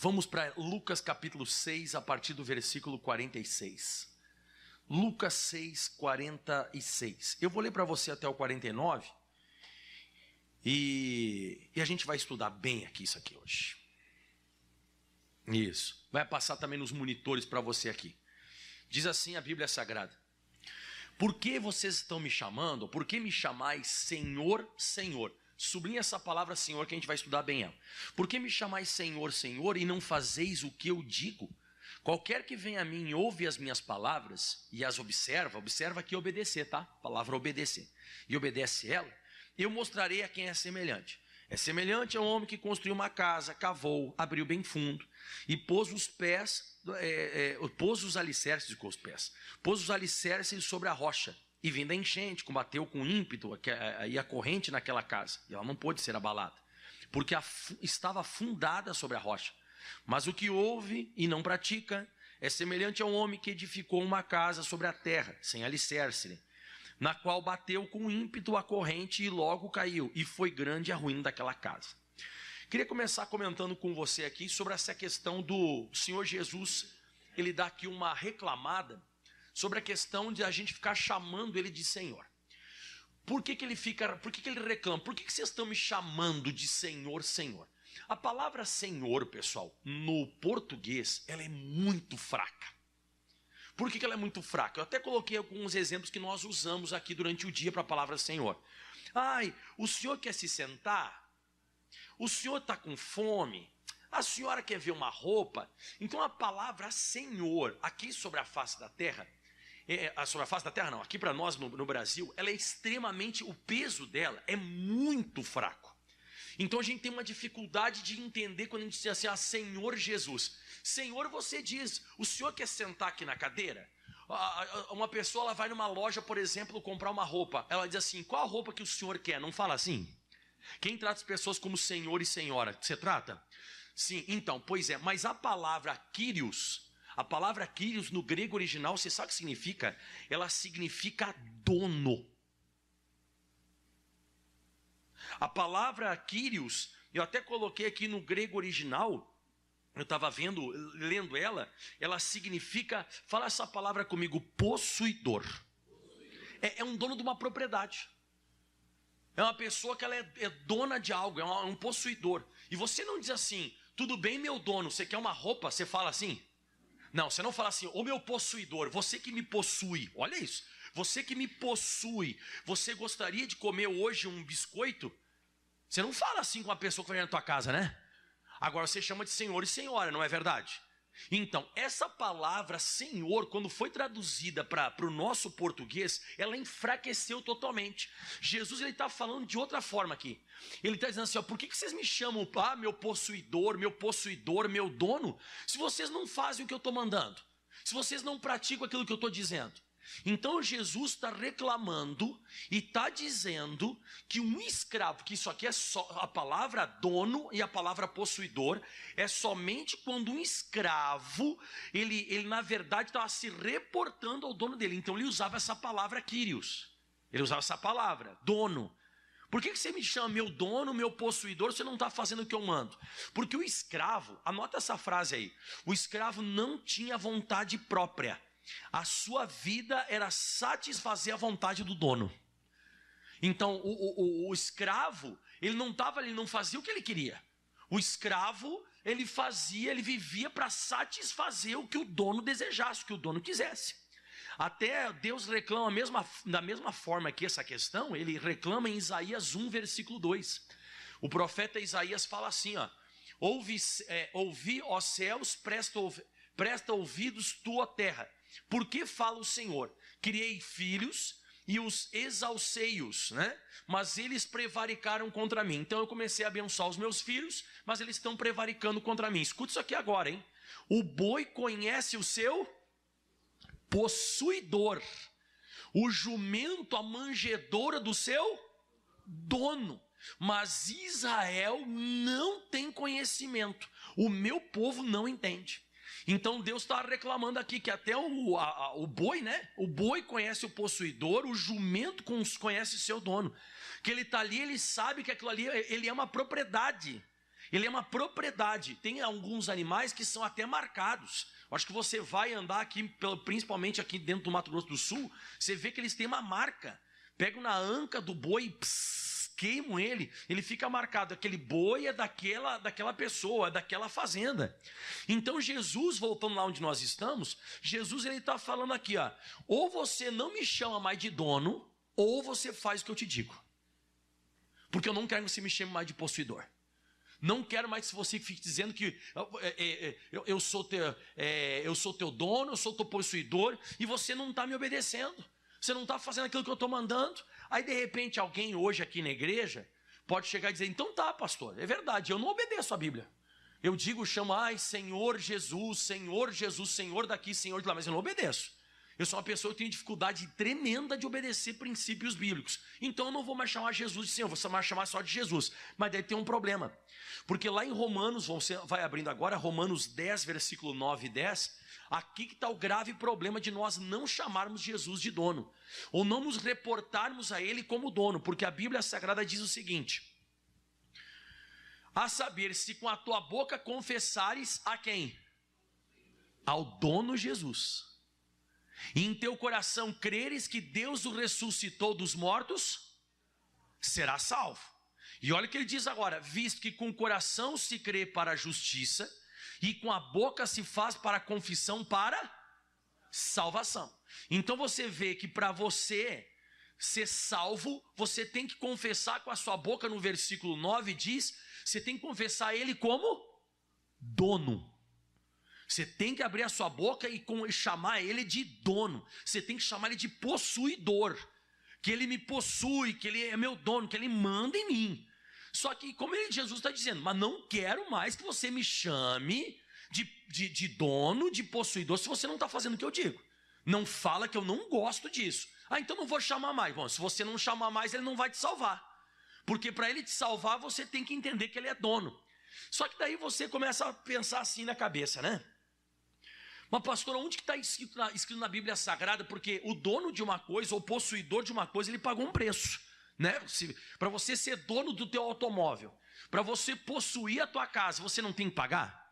Vamos para Lucas capítulo 6, a partir do versículo 46. Lucas 6, 46. Eu vou ler para você até o 49 e a gente vai estudar bem aqui isso aqui hoje. Isso. Vai passar também nos monitores para você aqui. Diz assim a Bíblia Sagrada: por que vocês estão me chamando? Por que me chamais Senhor, Senhor? Sublinha essa palavra Senhor que a gente vai estudar bem ela. Por que me chamais Senhor, Senhor e não fazeis o que eu digo? Qualquer que vem a mim e ouve as minhas palavras e as observa aqui obedecer, tá? Palavra obedecer. E obedece ela, eu mostrarei a quem é semelhante. É semelhante a um homem que construiu uma casa, cavou, abriu bem fundo e pôs os pés, pôs os alicerces sobre a rocha. E vindo a enchente, combateu com ímpeto e a corrente naquela casa. E ela não pôde ser abalada, porque estava fundada sobre a rocha. Mas o que ouve e não pratica é semelhante a um homem que edificou uma casa sobre a terra, sem alicerce, na qual bateu com ímpeto a corrente e logo caiu. E foi grande a ruína daquela casa. Queria começar comentando com você aqui sobre essa questão do Senhor Jesus. Ele dá aqui uma reclamada sobre a questão de a gente ficar chamando ele de Senhor. Por que ele reclama? Por que vocês estão me chamando de Senhor, Senhor? A palavra Senhor, pessoal, no português, ela é muito fraca. Por que ela é muito fraca? Eu até coloquei alguns exemplos que nós usamos aqui durante o dia para a palavra Senhor. Ai, o senhor quer se sentar? O senhor está com fome? A senhora quer ver uma roupa? Então a palavra Senhor, aqui sobre a face da terra, sobre a face da terra não, aqui para nós no Brasil, ela é extremamente, o peso dela é muito fraco. Então a gente tem uma dificuldade de entender quando a gente diz assim, Senhor Jesus. Senhor, você diz, o senhor quer sentar aqui na cadeira? Uma pessoa ela vai numa loja, por exemplo, comprar uma roupa. Ela diz assim, qual a roupa que o senhor quer? Não fala assim? Quem trata as pessoas como senhor e senhora? Você trata? Sim, então, pois é. Mas a palavra Kyrios no grego original, você sabe o que significa? Ela significa dono. A palavra Kyrios, eu até coloquei aqui no grego original, eu estava lendo ela significa, fala essa palavra comigo, possuidor. É um dono de uma propriedade. É uma pessoa que ela é dona de algo, é um possuidor. E você não diz assim, tudo bem meu dono, você quer uma roupa? Você fala assim? Não, você não fala assim, ô meu possuidor, você que me possui, olha isso. Você que me possui, você gostaria de comer hoje um biscoito? Você não fala assim com a pessoa que vai na tua casa, né? Agora você chama de senhor e senhora, não é verdade? Então, essa palavra Senhor, quando foi traduzida para o nosso português, ela enfraqueceu totalmente. Jesus está falando de outra forma aqui. Ele está dizendo assim, por que vocês me chamam, meu possuidor, meu dono, se vocês não fazem o que eu estou mandando? Se vocês não praticam aquilo que eu estou dizendo? Então Jesus está reclamando e está dizendo que um escravo, que isso aqui é só a palavra dono e a palavra possuidor, é somente quando um escravo, ele na verdade estava se reportando ao dono dele. Então ele usava essa palavra Kyrios, ele usava essa palavra, dono. Por que você me chama meu dono, meu possuidor, você não está fazendo o que eu mando? Porque o escravo, anota essa frase aí, o escravo não tinha vontade própria. A sua vida era satisfazer a vontade do dono. Então o escravo, ele não fazia o que ele queria. O escravo, ele vivia para satisfazer o que o dono desejasse, o que o dono quisesse. Até Deus reclama da mesma forma que essa questão, ele reclama em Isaías 1, versículo 2. O profeta Isaías fala assim, ouvi, ó céus, presta ouvidos tu, ó terra. Por que fala o Senhor? Criei filhos e os exalcei-os, né? Mas eles prevaricaram contra mim. Então eu comecei a abençoar os meus filhos, mas eles estão prevaricando contra mim. Escuta isso aqui agora, hein? O boi conhece o seu possuidor. O jumento a manjedoura do seu dono. Mas Israel não tem conhecimento. O meu povo não entende. Então Deus está reclamando aqui que até o boi, né? O boi conhece o possuidor, o jumento conhece o seu dono. Que ele está ali, ele sabe que aquilo ali ele é uma propriedade. Ele é uma propriedade. Tem alguns animais que são até marcados. Eu acho que você vai andar aqui, principalmente aqui dentro do Mato Grosso do Sul, você vê que eles têm uma marca. Pegam na anca do boi, queimam ele fica marcado. Aquele boi é daquela pessoa, daquela fazenda. Então Jesus, voltando lá onde nós estamos, Jesus ele está falando aqui, ó, ou você não me chama mais de dono, ou você faz o que eu te digo. Porque eu não quero que você me chame mais de possuidor. Não quero mais que você fique dizendo que eu sou teu dono, eu sou teu possuidor, e você não está me obedecendo. Você não está fazendo aquilo que eu estou mandando. Aí, de repente, alguém hoje aqui na igreja pode chegar e dizer, então tá, pastor, é verdade, eu não obedeço a Bíblia. Eu digo, chamo, Senhor Jesus, Senhor daqui, Senhor de lá, mas eu não obedeço. Eu sou uma pessoa que tem dificuldade tremenda de obedecer princípios bíblicos. Então eu não vou mais chamar Jesus de Senhor, vou mais chamar só de Jesus. Mas daí tem um problema. Porque lá em Romanos, você vai abrindo agora, Romanos 10, versículo 9 e 10, aqui que está o grave problema de nós não chamarmos Jesus de dono. Ou não nos reportarmos a Ele como dono. Porque a Bíblia Sagrada diz o seguinte, a saber, se com a tua boca confessares a quem? Ao dono Jesus. E em teu coração creres que Deus o ressuscitou dos mortos, será salvo. E olha o que ele diz agora, visto que com o coração se crê para a justiça, e com a boca se faz para a confissão para salvação. Então você vê que para você ser salvo, você tem que confessar com a sua boca, no versículo 9 diz, você tem que confessar Ele como dono. Você tem que abrir a sua boca e chamar Ele de dono. Você tem que chamar Ele de possuidor. Que Ele me possui, que Ele é meu dono, que Ele manda em mim. Só que, como Jesus está dizendo, mas não quero mais que você me chame de dono, de possuidor, se você não está fazendo o que eu digo. Não fala que eu não gosto disso. Então não vou chamar mais. Bom, se você não chamar mais, Ele não vai te salvar. Porque para Ele te salvar, você tem que entender que Ele é dono. Só que daí você começa a pensar assim na cabeça, né? Mas pastor, onde que está escrito na Bíblia Sagrada? Porque o dono de uma coisa, ou possuidor de uma coisa, ele pagou um preço, né? Para você ser dono do teu automóvel, para você possuir a tua casa, você não tem que pagar?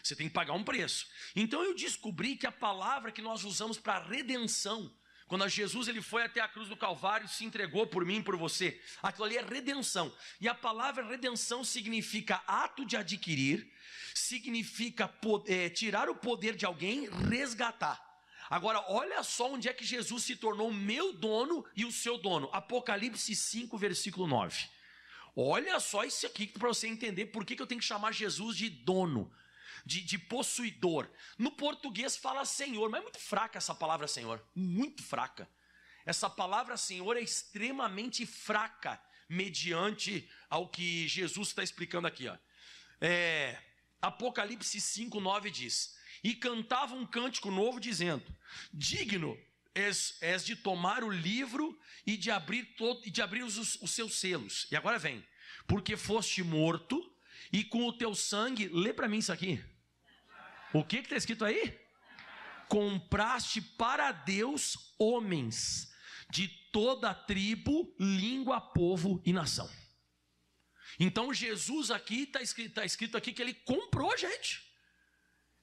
Você tem que pagar um preço. Então eu descobri que a palavra que nós usamos para redenção, quando Jesus ele foi até a cruz do Calvário, se entregou por mim e por você, aquilo ali é redenção. E a palavra redenção significa ato de adquirir, significa tirar o poder de alguém, resgatar. Agora, olha só onde é que Jesus se tornou meu dono e o seu dono. Apocalipse 5, versículo 9. Olha só isso aqui para você entender por que eu tenho que chamar Jesus de dono, de possuidor. No português fala Senhor, mas é muito fraca essa palavra Senhor, muito fraca. Essa palavra Senhor é extremamente fraca, mediante ao que Jesus está explicando aqui, ó. Apocalipse 5, 9 diz, e cantava um cântico novo dizendo, digno és de tomar o livro e de abrir os seus selos. E agora vem, porque foste morto e com o teu sangue, lê para mim isso aqui. O que está escrito aí? Compraste para Deus homens de toda tribo, língua, povo e nação. Então Jesus aqui, está escrito aqui que Ele comprou a gente.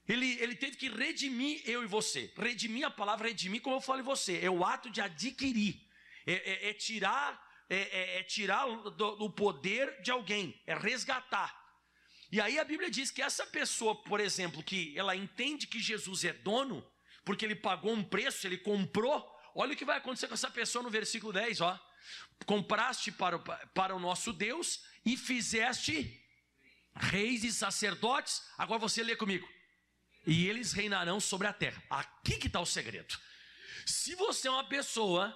Ele teve que redimir eu e você. Redimir, a palavra redimir, como eu falei você, é o ato de adquirir. É tirar do poder de alguém, é resgatar. E aí a Bíblia diz que essa pessoa, por exemplo, que ela entende que Jesus é dono, porque Ele pagou um preço, Ele comprou. Olha o que vai acontecer com essa pessoa no versículo 10, ó. Compraste para o nosso Deus e fizeste reis e sacerdotes. Agora você lê comigo. E eles reinarão sobre a terra. Aqui que está o segredo. Se você é uma pessoa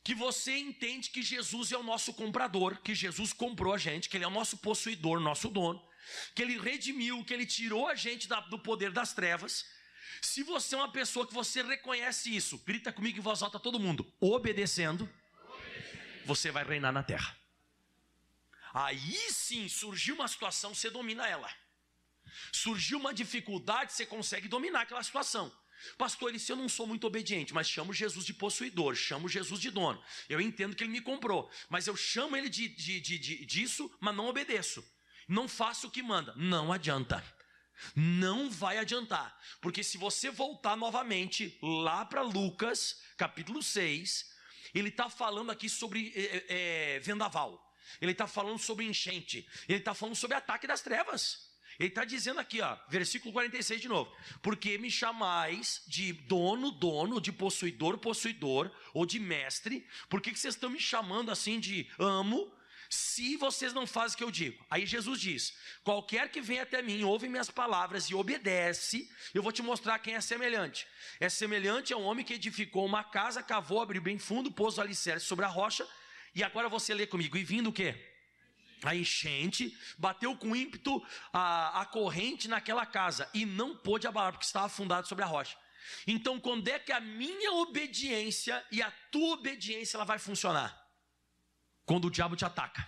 que você entende que Jesus é o nosso comprador, que Jesus comprou a gente, que Ele é o nosso possuidor, nosso dono, que Ele redimiu, que Ele tirou a gente do poder das trevas. Se você é uma pessoa que você reconhece isso, grita comigo em voz alta todo mundo, obedecendo, você vai reinar na terra. Aí sim, surgiu uma situação, você domina ela. Surgiu uma dificuldade, você consegue dominar aquela situação. Pastor, e se eu não sou muito obediente, mas chamo Jesus de possuidor, chamo Jesus de dono, eu entendo que Ele me comprou, mas eu chamo Ele disso, mas não obedeço. não faça o que manda. Não adianta. Não vai adiantar. Porque se você voltar novamente lá para Lucas, capítulo 6, ele está falando aqui sobre vendaval. Ele está falando sobre enchente. Ele está falando sobre ataque das trevas. Ele está dizendo aqui, ó, versículo 46 de novo. Porque me chamais de dono, dono, de possuidor, possuidor, ou de mestre? Por que vocês estão me chamando assim de amo, se vocês não fazem o que eu digo? Aí Jesus diz: qualquer que vem até mim, ouve minhas palavras e obedece, eu vou te mostrar quem é semelhante. É semelhante a um homem que edificou uma casa, cavou, abriu bem fundo, pôs o alicerce sobre a rocha. E agora você lê comigo. E vindo o quê? A enchente, bateu com ímpeto a corrente naquela casa, e não pôde abalar, porque estava afundado sobre a rocha. Então, quando é que a minha obediência e a tua obediência ela vai funcionar? Quando o diabo te ataca.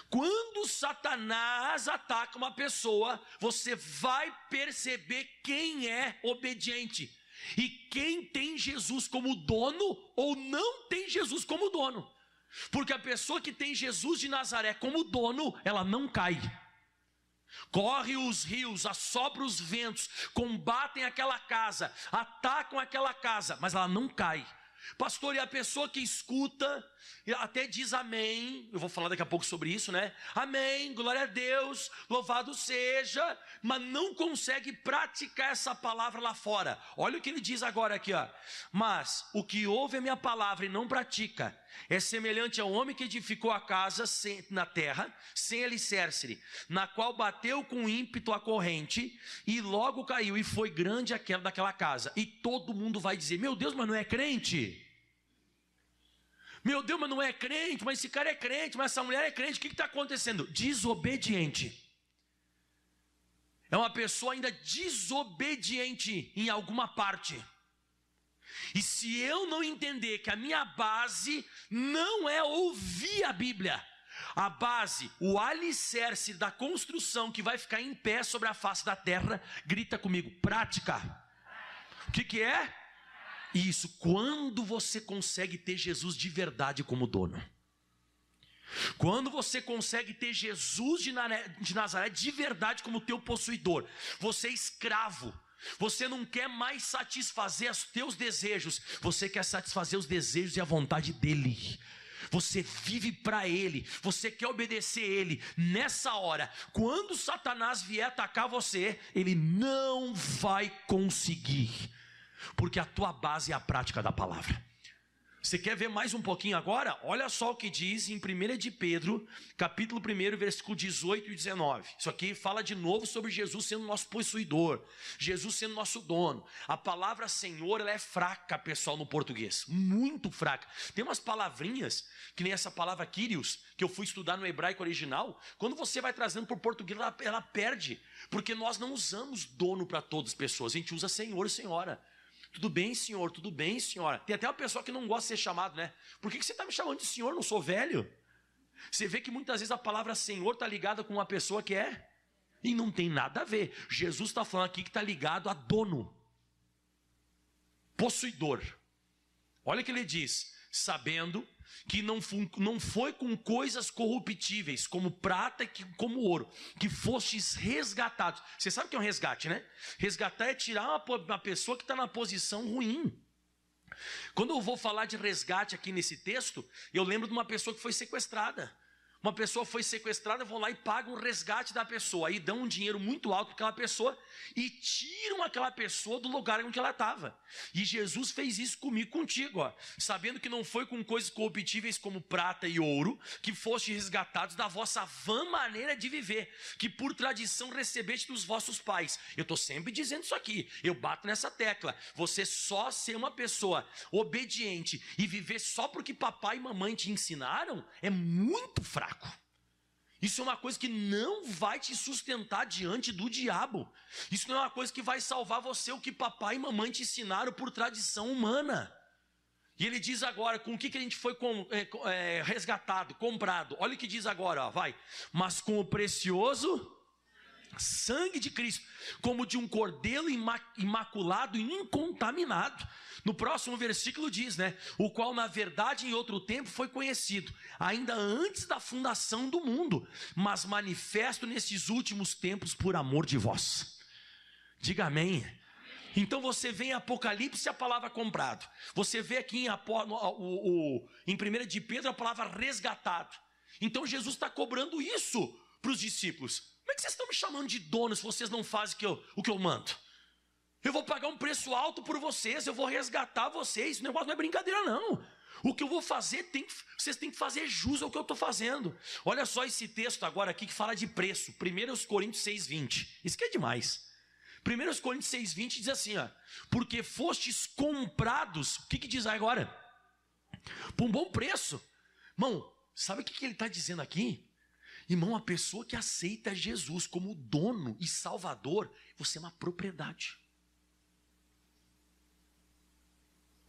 Quando Satanás ataca uma pessoa, você vai perceber quem é obediente e quem tem Jesus como dono ou não tem Jesus como dono. Porque a pessoa que tem Jesus de Nazaré como dono, ela não cai. Corre os rios, assopra os ventos, combatem aquela casa, atacam aquela casa, mas ela não cai. Pastor, e a pessoa que escuta, até diz amém, eu vou falar daqui a pouco sobre isso, né? Amém, glória a Deus, louvado seja, mas não consegue praticar essa palavra lá fora. Olha o que ele diz agora aqui, ó. Mas o que ouve a minha palavra e não pratica, é semelhante ao homem que edificou a casa na terra, sem alicerce, na qual bateu com ímpeto a corrente, e logo caiu, e foi grande a queda daquela casa. E todo mundo vai dizer: meu Deus, mas não é crente? Meu Deus, mas não é crente, mas esse cara é crente, mas essa mulher é crente. O que está acontecendo? Desobediente. É uma pessoa ainda desobediente em alguma parte. E se eu não entender que a minha base não é ouvir a Bíblia, a base, o alicerce da construção que vai ficar em pé sobre a face da terra, grita comigo: prática. O que é? Isso, quando você consegue ter Jesus de verdade como dono. Quando você consegue ter Jesus de Nazaré de verdade como teu possuidor. Você é escravo. Você não quer mais satisfazer os teus desejos. Você quer satisfazer os desejos e a vontade dele. Você vive para ele. Você quer obedecer ele. Nessa hora, quando Satanás vier atacar você, ele não vai conseguir. Porque a tua base é a prática da palavra. Você quer ver mais um pouquinho agora? Olha só o que diz em 1 de Pedro, capítulo 1, versículo 18 e 19. Isso aqui fala de novo sobre Jesus sendo nosso possuidor, Jesus sendo nosso dono. A palavra Senhor, ela é fraca, pessoal, no português, muito fraca. Tem umas palavrinhas, que nem essa palavra Kyrios, que eu fui estudar no hebraico original. Quando você vai trazendo para o português, ela perde, porque nós não usamos dono para todas as pessoas, a gente usa Senhor e Senhora. Tudo bem, senhor? Tudo bem, senhora? Tem até uma pessoa que não gosta de ser chamado, né? Por que você está me chamando de senhor? Não sou velho? Você vê que muitas vezes a palavra senhor está ligada com uma pessoa que é... E não tem nada a ver. Jesus está falando aqui que está ligado a dono. Possuidor. Olha o que ele diz. Sabendo que não foi com coisas corruptíveis, como prata e como ouro, que fostes resgatados. Você sabe o que é um resgate, né? Resgatar é tirar uma pessoa que está na posição ruim. Quando eu vou falar de resgate aqui nesse texto, eu lembro de uma pessoa que foi sequestrada. Uma pessoa foi sequestrada, vão lá e pagam o resgate da pessoa. Aí dão um dinheiro muito alto para aquela pessoa e tiram aquela pessoa do lugar onde ela estava. E Jesus fez isso comigo, contigo, ó. Sabendo que não foi com coisas corruptíveis como prata e ouro, que foste resgatados da vossa vã maneira de viver, que por tradição recebeste dos vossos pais. Eu estou sempre dizendo isso aqui, eu bato nessa tecla. Você só ser uma pessoa obediente e viver só porque papai e mamãe te ensinaram é muito fraco. Isso é uma coisa que não vai te sustentar diante do diabo. Isso não é uma coisa que vai salvar você, o que papai e mamãe te ensinaram por tradição humana. E ele diz agora, com o que a gente foi resgatado, comprado. Olha o que diz agora, ó, vai. Mas com o precioso... sangue de Cristo, como de um cordeiro imaculado e incontaminado. No próximo versículo diz, né? O qual na verdade em outro tempo foi conhecido, ainda antes da fundação do mundo, mas manifesto nesses últimos tempos por amor de vós. Diga amém. Então você vê em Apocalipse a palavra comprado. Você vê aqui em 1 de Pedro a palavra resgatado. Então Jesus está cobrando isso para os discípulos. Como é que vocês estão me chamando de dono se vocês não fazem o que eu mando? Eu vou pagar um preço alto por vocês, eu vou resgatar vocês. O negócio não é brincadeira não. O que eu vou fazer, vocês têm que fazer jus ao que eu estou fazendo. Olha só esse texto agora aqui que fala de preço. 1 Coríntios 6,20. Isso que é demais. 1 Coríntios 6,20 diz assim, ó, porque fostes comprados, o que diz agora? Por um bom preço. Irmão, sabe o que ele está dizendo aqui? Irmão, a pessoa que aceita Jesus como dono e salvador, você é uma propriedade.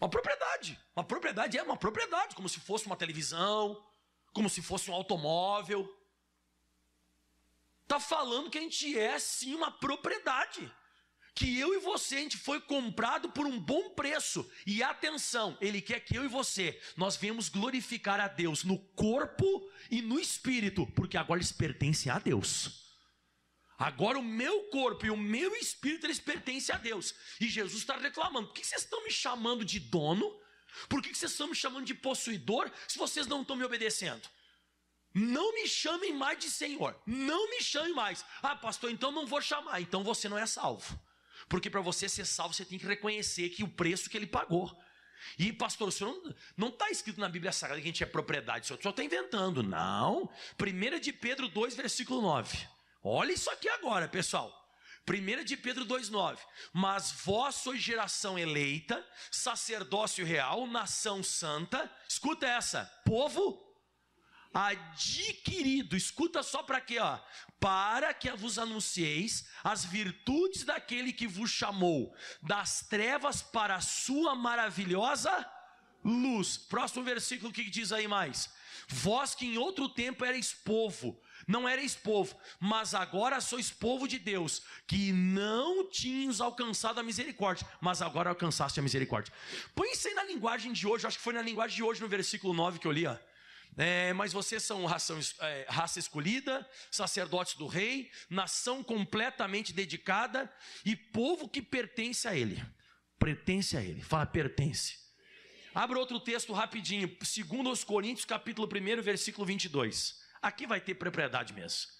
Uma propriedade é uma propriedade, como se fosse uma televisão, como se fosse um automóvel. Está falando que a gente é sim uma propriedade. Que eu e você, a gente foi comprado por um bom preço. E atenção, Ele quer que eu e você, nós venhamos glorificar a Deus no corpo e no espírito, porque agora eles pertencem a Deus. Agora o meu corpo e o meu espírito, eles pertencem a Deus. E Jesus está reclamando, por que vocês estão me chamando de dono? Por que vocês estão me chamando de possuidor, se vocês não estão me obedecendo? Não me chamem mais de Senhor, não me chamem mais. Ah, pastor, então não vou chamar. Então você não é salvo. Porque para você ser salvo, você tem que reconhecer que o preço que ele pagou. E pastor, o senhor não está escrito na Bíblia Sagrada que a gente é propriedade, o senhor está inventando. Não. 1 de Pedro 2, versículo 9. Olha isso aqui agora, pessoal. 1 de Pedro 2,9. Mas vós sois geração eleita, sacerdócio real, nação santa. Escuta essa, povo adquirido. Escuta só para quê, ó? Para que vos anuncieis as virtudes daquele que vos chamou das trevas para a sua maravilhosa luz. Próximo versículo, o que diz aí mais? Vós que em outro tempo erais povo, não erais povo, mas agora sois povo de Deus, que não tinhas alcançado a misericórdia, mas agora alcançaste a misericórdia. Põe isso aí na linguagem de hoje, acho que foi na linguagem de hoje, no versículo 9 que eu li, ó. Mas vocês são raça escolhida, sacerdotes do rei, nação completamente dedicada e povo que pertence a ele. Pertence a ele, fala pertence. Abra outro texto rapidinho, 2 Coríntios capítulo 1, versículo 22. Aqui vai ter propriedade mesmo,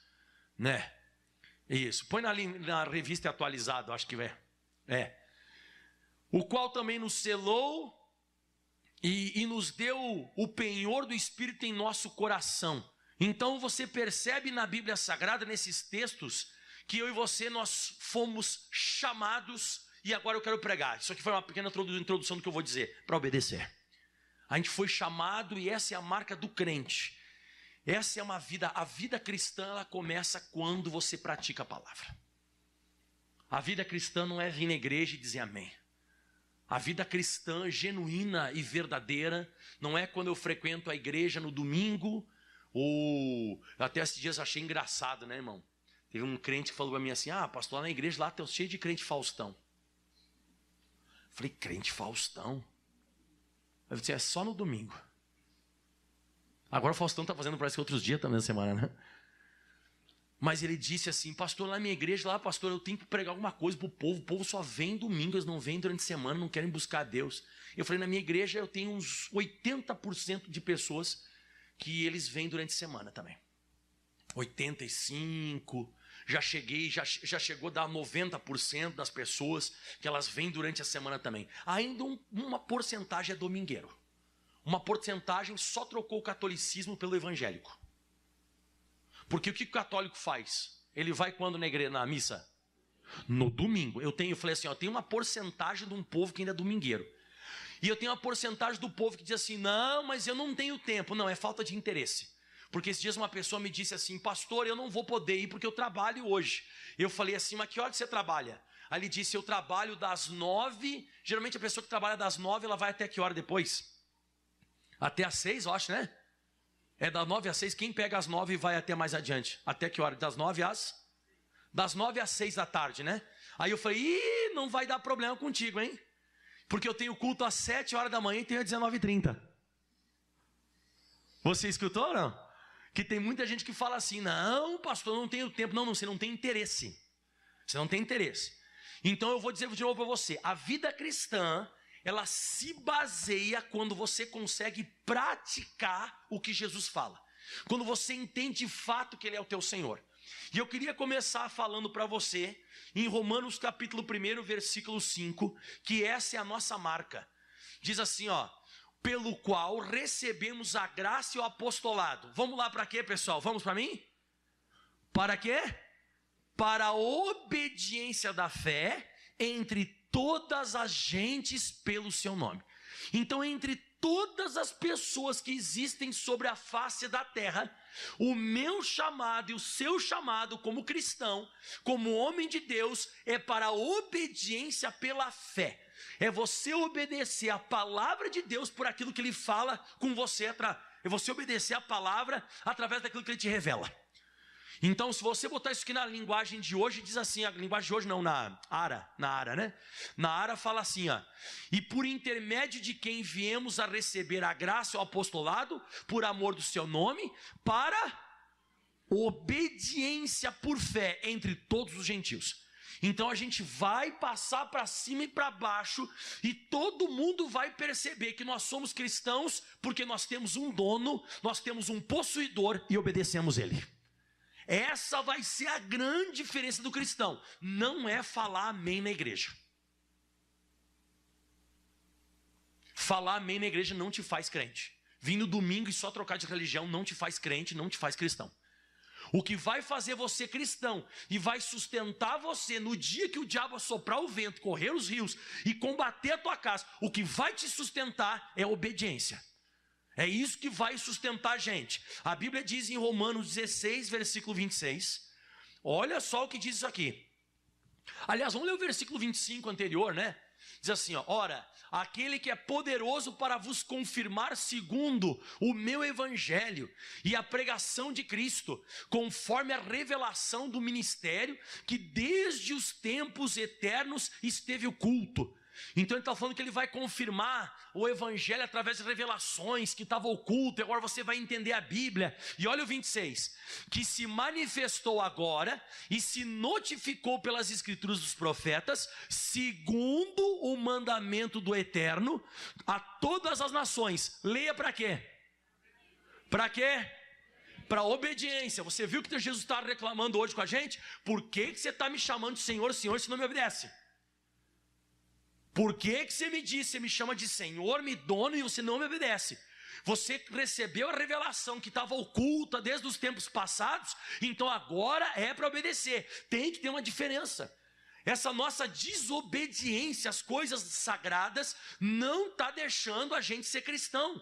né? Isso, põe na revista atualizada, acho que é. O qual também nos selou e nos deu o penhor do Espírito em nosso coração. Então você percebe na Bíblia Sagrada, nesses textos, que eu e você, nós fomos chamados, e agora eu quero pregar. Isso aqui foi uma pequena introdução do que eu vou dizer, para obedecer. A gente foi chamado e essa é a marca do crente. Essa é uma vida, a vida cristã, ela começa quando você pratica a palavra. A vida cristã não é vir na igreja e dizer amém. A vida cristã genuína e verdadeira não é quando eu frequento a igreja no domingo, ou até esses dias achei engraçado, né, irmão? Teve um crente que falou para mim assim, pastor, lá na igreja lá tem cheio de crente Faustão. Eu falei, crente Faustão? Eu disse, é só no domingo. Agora o Faustão está fazendo, parece que outros dias também na semana, né? Mas ele disse assim, pastor, lá na minha igreja, lá, pastor, eu tenho que pregar alguma coisa para o povo só vem domingo, eles não vêm durante a semana, não querem buscar a Deus. Eu falei, na minha igreja eu tenho uns 80% de pessoas que eles vêm durante a semana também. 85%, já chegou a dar 90% das pessoas que elas vêm durante a semana também. Ainda uma porcentagem é domingueiro. Uma porcentagem só trocou o catolicismo pelo evangélico. Porque o que o católico faz? Ele vai quando na igreja, na missa? No domingo. Eu falei assim, eu tenho uma porcentagem de um povo que ainda é domingueiro. E eu tenho uma porcentagem do povo que diz assim, não, mas eu não tenho tempo. Não, é falta de interesse. Porque esses dias uma pessoa me disse assim, pastor, eu não vou poder ir porque eu trabalho hoje. Eu falei assim, mas que hora você trabalha? Aí ele disse, eu trabalho das 9, geralmente a pessoa que trabalha das 9, ela vai até que hora depois? Até às 6, eu acho, né? É das 9 às 6, quem pega às 9 vai até mais adiante? Até que hora? Das 9 às Das 9 às 6 da tarde, né? Aí eu falei, não vai dar problema contigo, hein? Porque eu tenho culto às 7 horas da manhã e tenho às 19h30. Você escutou ou não? Que tem muita gente que fala assim, não, pastor, eu não tenho tempo. Não, você não tem interesse. Você não tem interesse. Então eu vou dizer de novo para você, a vida cristã, ela se baseia quando você consegue praticar o que Jesus fala. Quando você entende de fato que Ele é o teu Senhor. E eu queria começar falando para você, em Romanos capítulo 1, versículo 5, que essa é a nossa marca. Diz assim, ó, pelo qual recebemos a graça e o apostolado. Vamos lá para quê, pessoal? Vamos para mim? Para quê? Para a obediência da fé entre todas as gentes pelo seu nome. Então, entre todas as pessoas que existem sobre a face da terra, o meu chamado e o seu chamado como cristão, como homem de Deus, é para a obediência pela fé. É você obedecer a palavra de Deus por aquilo que Ele fala com você, é você obedecer a palavra através daquilo que Ele te revela. Então, se você botar isso aqui na linguagem de hoje, diz assim, a linguagem de hoje não, na Ara, né? Na Ara fala assim, ó, e por intermédio de quem viemos a receber a graça e o apostolado, por amor do seu nome, para obediência por fé entre todos os gentios. Então a gente vai passar para cima e para baixo, e todo mundo vai perceber que nós somos cristãos, porque nós temos um dono, nós temos um possuidor e obedecemos Ele. Essa vai ser a grande diferença do cristão. Não é falar amém na igreja. Falar amém na igreja não te faz crente. Vir no domingo e só trocar de religião não te faz crente, não te faz cristão. O que vai fazer você cristão e vai sustentar você no dia que o diabo assoprar o vento, correr os rios e combater a tua casa, o que vai te sustentar é a obediência. É isso que vai sustentar a gente. A Bíblia diz em Romanos 16, versículo 26. Olha só o que diz isso aqui. Aliás, vamos ler o versículo 25 anterior, né? Diz assim, ó, ora, aquele que é poderoso para vos confirmar segundo o meu evangelho e a pregação de Cristo, conforme a revelação do ministério que desde os tempos eternos esteve oculto. Então ele está falando que ele vai confirmar o evangelho através de revelações que estava oculto, e agora você vai entender a Bíblia. E olha o 26, que se manifestou agora e se notificou pelas escrituras dos profetas, segundo o mandamento do Eterno, a todas as nações. Leia para quê? Para quê? Para obediência. Você viu que Jesus está reclamando hoje com a gente? Por que você está me chamando de Senhor, Senhor, se não me obedece? Por que você me diz, você me chama de Senhor, me dono, e você não me obedece? Você recebeu a revelação que estava oculta desde os tempos passados, então agora é para obedecer. Tem que ter uma diferença. Essa nossa desobediência às coisas sagradas não está deixando a gente ser cristão.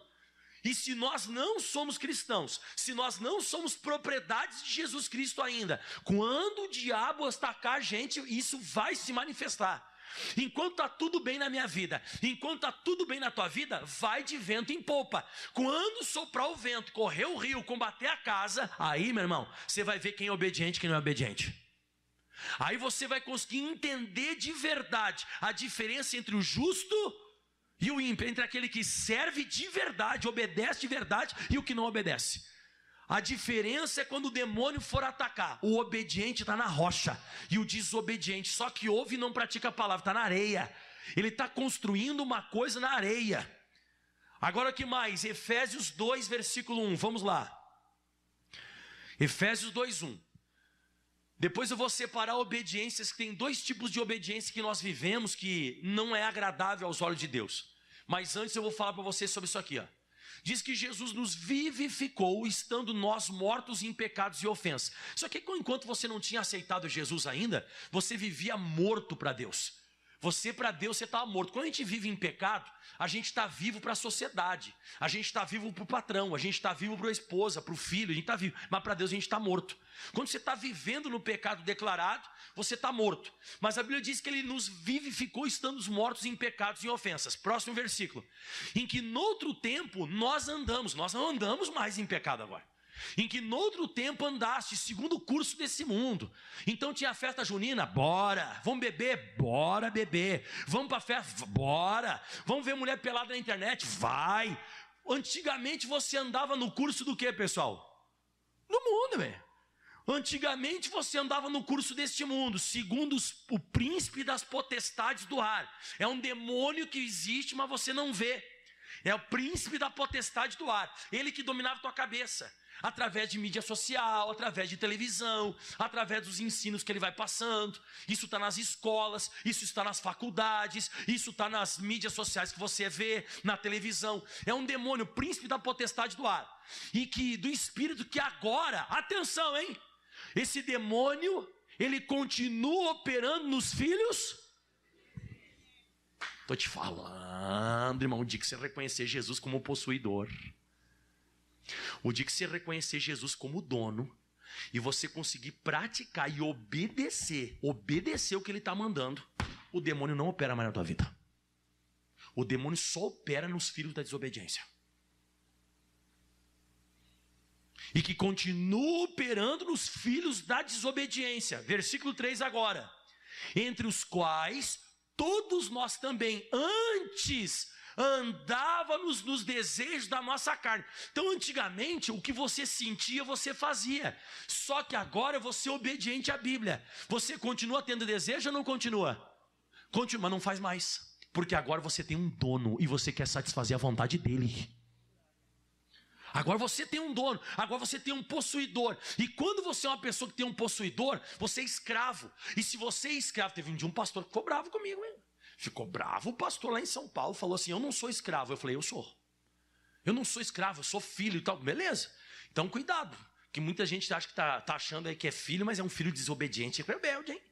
E se nós não somos cristãos, se nós não somos propriedades de Jesus Cristo ainda, quando o diabo atacar a gente, isso vai se manifestar. Enquanto está tudo bem na minha vida, enquanto está tudo bem na tua vida, vai de vento em popa. Quando soprar o vento, correr o rio, combater a casa, aí, meu irmão, você vai ver quem é obediente e quem não é obediente. Aí você vai conseguir entender de verdade a diferença entre o justo e o ímpio, entre aquele que serve de verdade, obedece de verdade, e o que não obedece. A diferença é quando o demônio for atacar, o obediente está na rocha, e o desobediente só que ouve e não pratica a palavra, está na areia. Ele está construindo uma coisa na areia. Agora o que mais? Efésios 2, versículo 1, vamos lá. Efésios 2, 1. Depois eu vou separar obediências, que tem dois tipos de obediência que nós vivemos, que não é agradável aos olhos de Deus. Mas antes eu vou falar para vocês sobre isso aqui, ó. Diz que Jesus nos vivificou, estando nós mortos em pecados e ofensas. Só que enquanto você não tinha aceitado Jesus ainda, você vivia morto para Deus. Você, para Deus, você estava morto. Quando a gente vive em pecado, a gente está vivo para a sociedade. A gente está vivo para o patrão. A gente está vivo para a esposa, para o filho. A gente está vivo. Mas para Deus a gente está morto. Quando você está vivendo no pecado declarado, você está morto. Mas a Bíblia diz que Ele nos vivificou estando mortos em pecados e ofensas. Próximo versículo. Em que noutro tempo nós andamos. Nós não andamos mais em pecado agora. em que no outro tempo andaste segundo o curso desse mundo. Então tinha a festa junina, bora. Vamos beber? Bora beber. Vamos para a festa? Bora. Vamos ver mulher pelada na internet? Vai. Antigamente você andava no curso do quê, pessoal? Do mundo, velho. Antigamente você andava no curso deste mundo, segundo o príncipe das potestades do ar. É um demônio que existe, mas você não vê. É o príncipe da potestade do ar. Ele que dominava a tua cabeça, através de mídia social, através de televisão, através dos ensinos que ele vai passando. Isso está nas escolas, isso está nas faculdades, isso está nas mídias sociais que você vê, na televisão. É um demônio, príncipe da potestade do ar. E que do espírito que agora, atenção, hein? Esse demônio, ele continua operando nos filhos. Estou te falando, irmão, o dia que você reconhecer Jesus como possuidor, o dia que você reconhecer Jesus como dono, e você conseguir praticar e obedecer o que ele está mandando, o demônio não opera mais na tua vida. O demônio só opera nos filhos da desobediência. E que continua operando nos filhos da desobediência. Versículo 3 agora. Entre os quais todos nós também antes andávamos nos desejos da nossa carne. Então antigamente o que você sentia você fazia. Só que agora você é obediente à Bíblia. Você continua tendo desejo ou não continua? Continua, mas não faz mais. Porque agora você tem um dono e você quer satisfazer a vontade dele. Agora você tem um dono, agora você tem um possuidor. E quando você é uma pessoa que tem um possuidor, você é escravo. E se você é escravo, teve um dia um pastor que ficou bravo comigo, hein? Ficou bravo, o pastor lá em São Paulo falou assim: eu não sou escravo. Eu falei: eu sou. Eu não sou escravo, eu sou filho e tal. Beleza, então cuidado, que muita gente acha que tá achando aí que é filho, mas é um filho desobediente e rebelde, hein?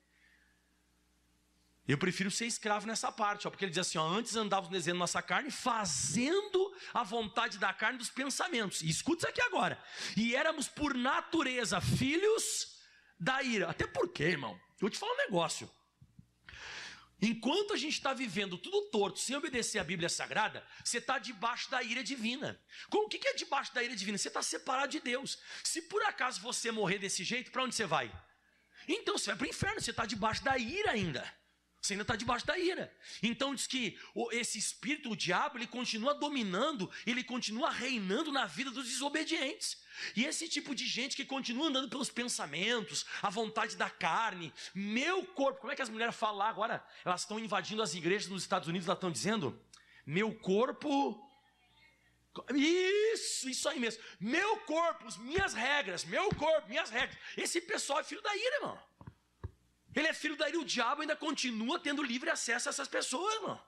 Eu prefiro ser escravo nessa parte, ó, porque ele diz assim, ó, antes andávamos desejando nossa carne, fazendo a vontade da carne dos pensamentos. E escuta isso aqui agora. E éramos por natureza filhos da ira. Até porque, irmão, eu vou te falar um negócio. Enquanto a gente está vivendo tudo torto, sem obedecer a Bíblia Sagrada, você está debaixo da ira divina. O que é debaixo da ira divina? Você está separado de Deus. Se por acaso você morrer desse jeito, para onde você vai? Então você vai para o inferno, você está debaixo da ira ainda. Você ainda está debaixo da ira. Então diz que esse espírito, o diabo, ele continua dominando, ele continua reinando na vida dos desobedientes. E esse tipo de gente que continua andando pelos pensamentos, a vontade da carne, meu corpo. Como é que as mulheres falam lá agora? Elas estão invadindo as igrejas nos Estados Unidos, elas estão dizendo, meu corpo... Isso aí mesmo. Meu corpo, minhas regras, meu corpo, minhas regras. Esse pessoal é filho da ira, irmão. Ele é filho da ira, o diabo ainda continua tendo livre acesso a essas pessoas, irmão.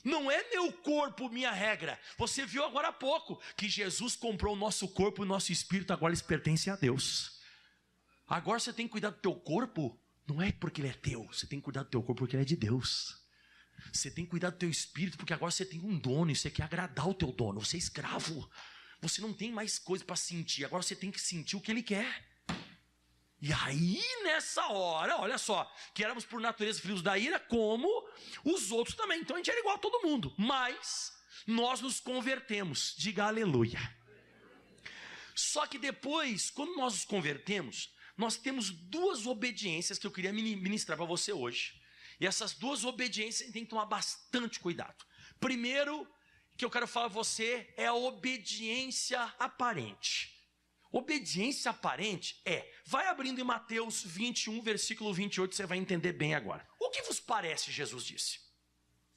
Não é meu corpo, minha regra. Você viu agora há pouco que Jesus comprou o nosso corpo e o nosso espírito, agora eles pertencem a Deus. Agora você tem que cuidar do teu corpo, não é porque ele é teu, você tem que cuidar do teu corpo porque ele é de Deus. Você tem que cuidar do teu espírito porque agora você tem um dono e você quer agradar o teu dono, você é escravo. Você não tem mais coisa para sentir, agora você tem que sentir o que ele quer. E aí, nessa hora, olha só, que éramos por natureza filhos da ira, como os outros também. Então a gente era igual a todo mundo, mas nós nos convertemos, diga aleluia. Só que depois, quando nós nos convertemos, nós temos duas obediências que eu queria ministrar para você hoje. E essas duas obediências a gente tem que tomar bastante cuidado. Primeiro, que eu quero falar a você é a obediência aparente. Obediência aparente vai abrindo em Mateus 21, versículo 28, você vai entender bem agora. O que vos parece, Jesus disse?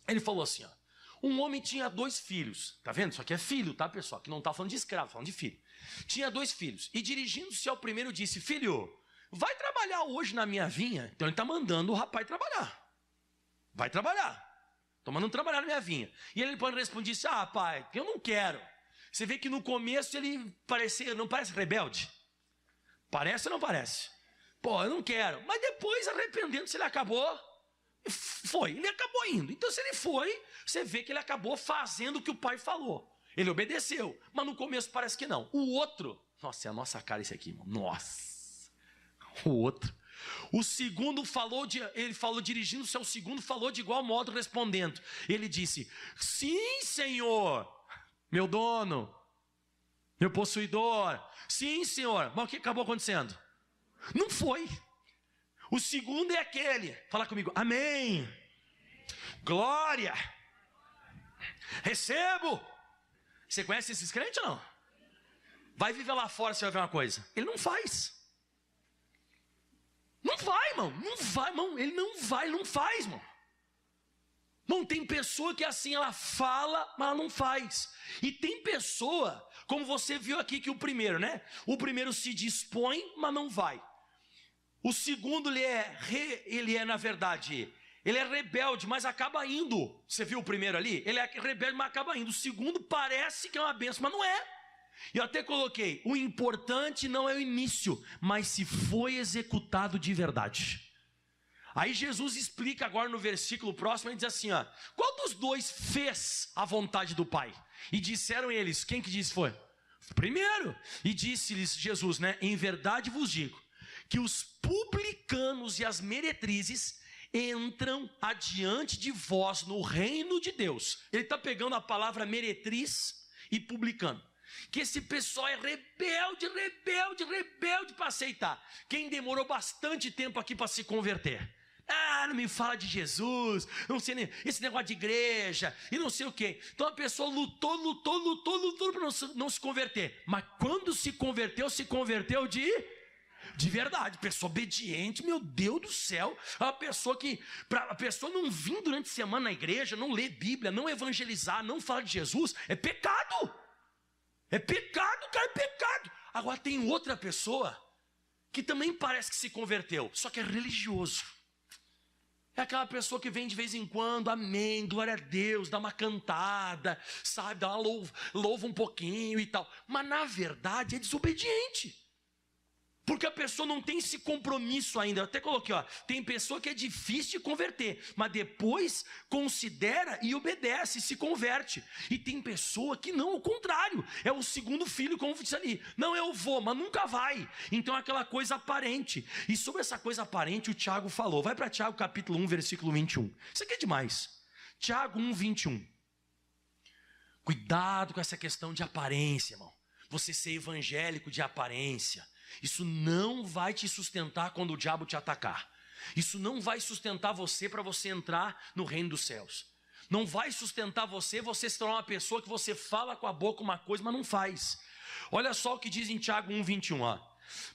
Ele falou assim, ó, um homem tinha 2 filhos, tá vendo? Isso aqui é filho, tá, pessoal? Que não está falando de escravo, falando de filho. Tinha 2 filhos, e dirigindo-se ao primeiro disse, filho, vai trabalhar hoje na minha vinha? Então ele está mandando o rapaz trabalhar. Vai trabalhar. Estou mandando trabalhar na minha vinha. E ele responde, ah, pai, eu não quero. Você vê que no começo ele não parece rebelde? Parece ou não parece? Pô, eu não quero. Mas depois, arrependendo-se, ele acabou... ele acabou indo. Então, se ele foi, você vê que ele acabou fazendo o que o pai falou. Ele obedeceu. Mas no começo parece que não. O outro... Nossa, é a nossa cara esse aqui, irmão. Nossa. O outro... O segundo dirigindo-se ao segundo, falou de igual modo respondendo. Ele disse, sim, Senhor... Meu dono, Meu possuidor. Sim, Senhor. Mas o que acabou acontecendo? Não foi. O segundo é aquele. Fala comigo. Amém. Glória. Recebo. Você conhece esses crentes ou não? Vai viver lá fora, você vai ver uma coisa. Ele não faz. Não vai, irmão. Não vai, irmão. Ele não faz, irmão. Não tem pessoa que assim, ela fala, mas ela não faz. E tem pessoa, como você viu aqui que o primeiro, né? O primeiro se dispõe, mas não vai. O segundo, ele é na verdade, ele é rebelde, mas acaba indo. Você viu o primeiro ali? Ele é rebelde, mas acaba indo. O segundo parece que é uma bênção, mas não é. Eu até coloquei, o importante não é o início, mas se foi executado de verdade. Aí Jesus explica agora no versículo próximo, ele diz assim, ó, qual dos dois fez a vontade do Pai? E disseram eles, quem que disse foi? Primeiro, e disse-lhes Jesus, né, em verdade vos digo, que os publicanos e as meretrizes entram adiante de vós no reino de Deus. Ele está pegando a palavra meretriz e publicano. Que esse pessoal é rebelde para aceitar. Quem demorou bastante tempo aqui para se converter? Ah, não me fala de Jesus, não sei nem, esse negócio de igreja, e não sei o quê. Então a pessoa lutou para não se converter. Mas quando se converteu de verdade, pessoa obediente, meu Deus do céu. A pessoa a pessoa não vir durante a semana na igreja, não ler Bíblia, não evangelizar, não falar de Jesus, é pecado. É pecado, cara, é pecado. Agora tem outra pessoa que também parece que se converteu, só que é religioso. É aquela pessoa que vem de vez em quando, amém, glória a Deus, dá uma cantada, sabe, dá uma louva um pouquinho e tal. Mas na verdade é desobediente. Porque a pessoa não tem esse compromisso ainda. Eu até coloquei, ó, tem pessoa que é difícil de converter, mas depois considera e obedece, se converte. E tem pessoa que não, ao contrário, é o segundo filho, como disse ali. Não, eu vou, mas nunca vai. Então é aquela coisa aparente. E sobre essa coisa aparente, o Tiago falou. Vai para Tiago capítulo 1, versículo 21. Isso aqui é demais. Tiago 1, 21. Cuidado com essa questão de aparência, irmão. Você ser evangélico de aparência. Isso não vai te sustentar quando o diabo te atacar. Isso não vai sustentar você para você entrar no reino dos céus. Não vai sustentar você se tornar uma pessoa que você fala com a boca uma coisa, mas não faz. Olha só o que diz em Tiago 1,21. Ó.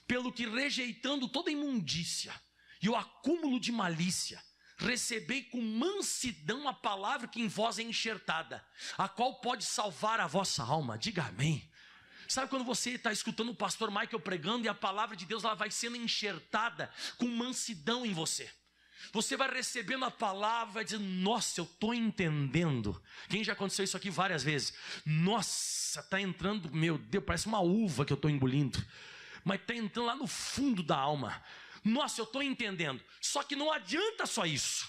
Pelo que rejeitando toda imundícia e o acúmulo de malícia, recebei com mansidão a palavra que em vós é enxertada, a qual pode salvar a vossa alma. Diga amém. Sabe quando você está escutando o pastor Michael pregando e a palavra de Deus ela vai sendo enxertada com mansidão em você? Você vai recebendo a palavra, vai dizendo, nossa, eu estou entendendo. Quem já aconteceu isso aqui várias vezes? Nossa, está entrando, meu Deus, parece uma uva que eu estou engolindo. Mas está entrando lá no fundo da alma. Nossa, eu estou entendendo. Só que não adianta só isso.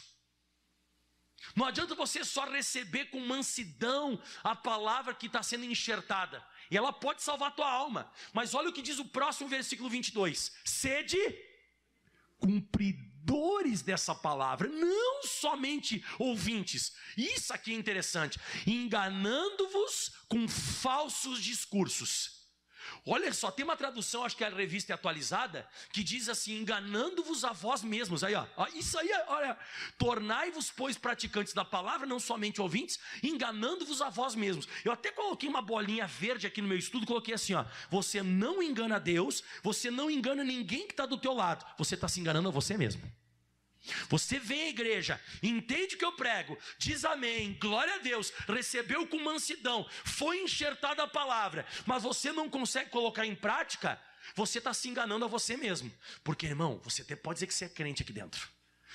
Não adianta você só receber com mansidão a palavra que está sendo enxertada. E ela pode salvar a tua alma. Mas olha o que diz o próximo versículo 22. Sede cumpridores dessa palavra, não somente ouvintes. Isso aqui é interessante. Enganando-vos com falsos discursos. Olha só, tem uma tradução, acho que é a Revista Atualizada, que diz assim, enganando-vos a vós mesmos. Aí, ó, isso aí, olha, tornai-vos, pois, praticantes da palavra, não somente ouvintes, enganando-vos a vós mesmos. Eu até coloquei uma bolinha verde aqui no meu estudo, coloquei assim, ó, você não engana Deus, você não engana ninguém que está do teu lado, você está se enganando a você mesmo. Você vem à igreja, entende o que eu prego, diz amém, glória a Deus, recebeu com mansidão, foi enxertada a palavra, mas você não consegue colocar em prática, você está se enganando a você mesmo. Porque, irmão, você até pode dizer que você é crente aqui dentro,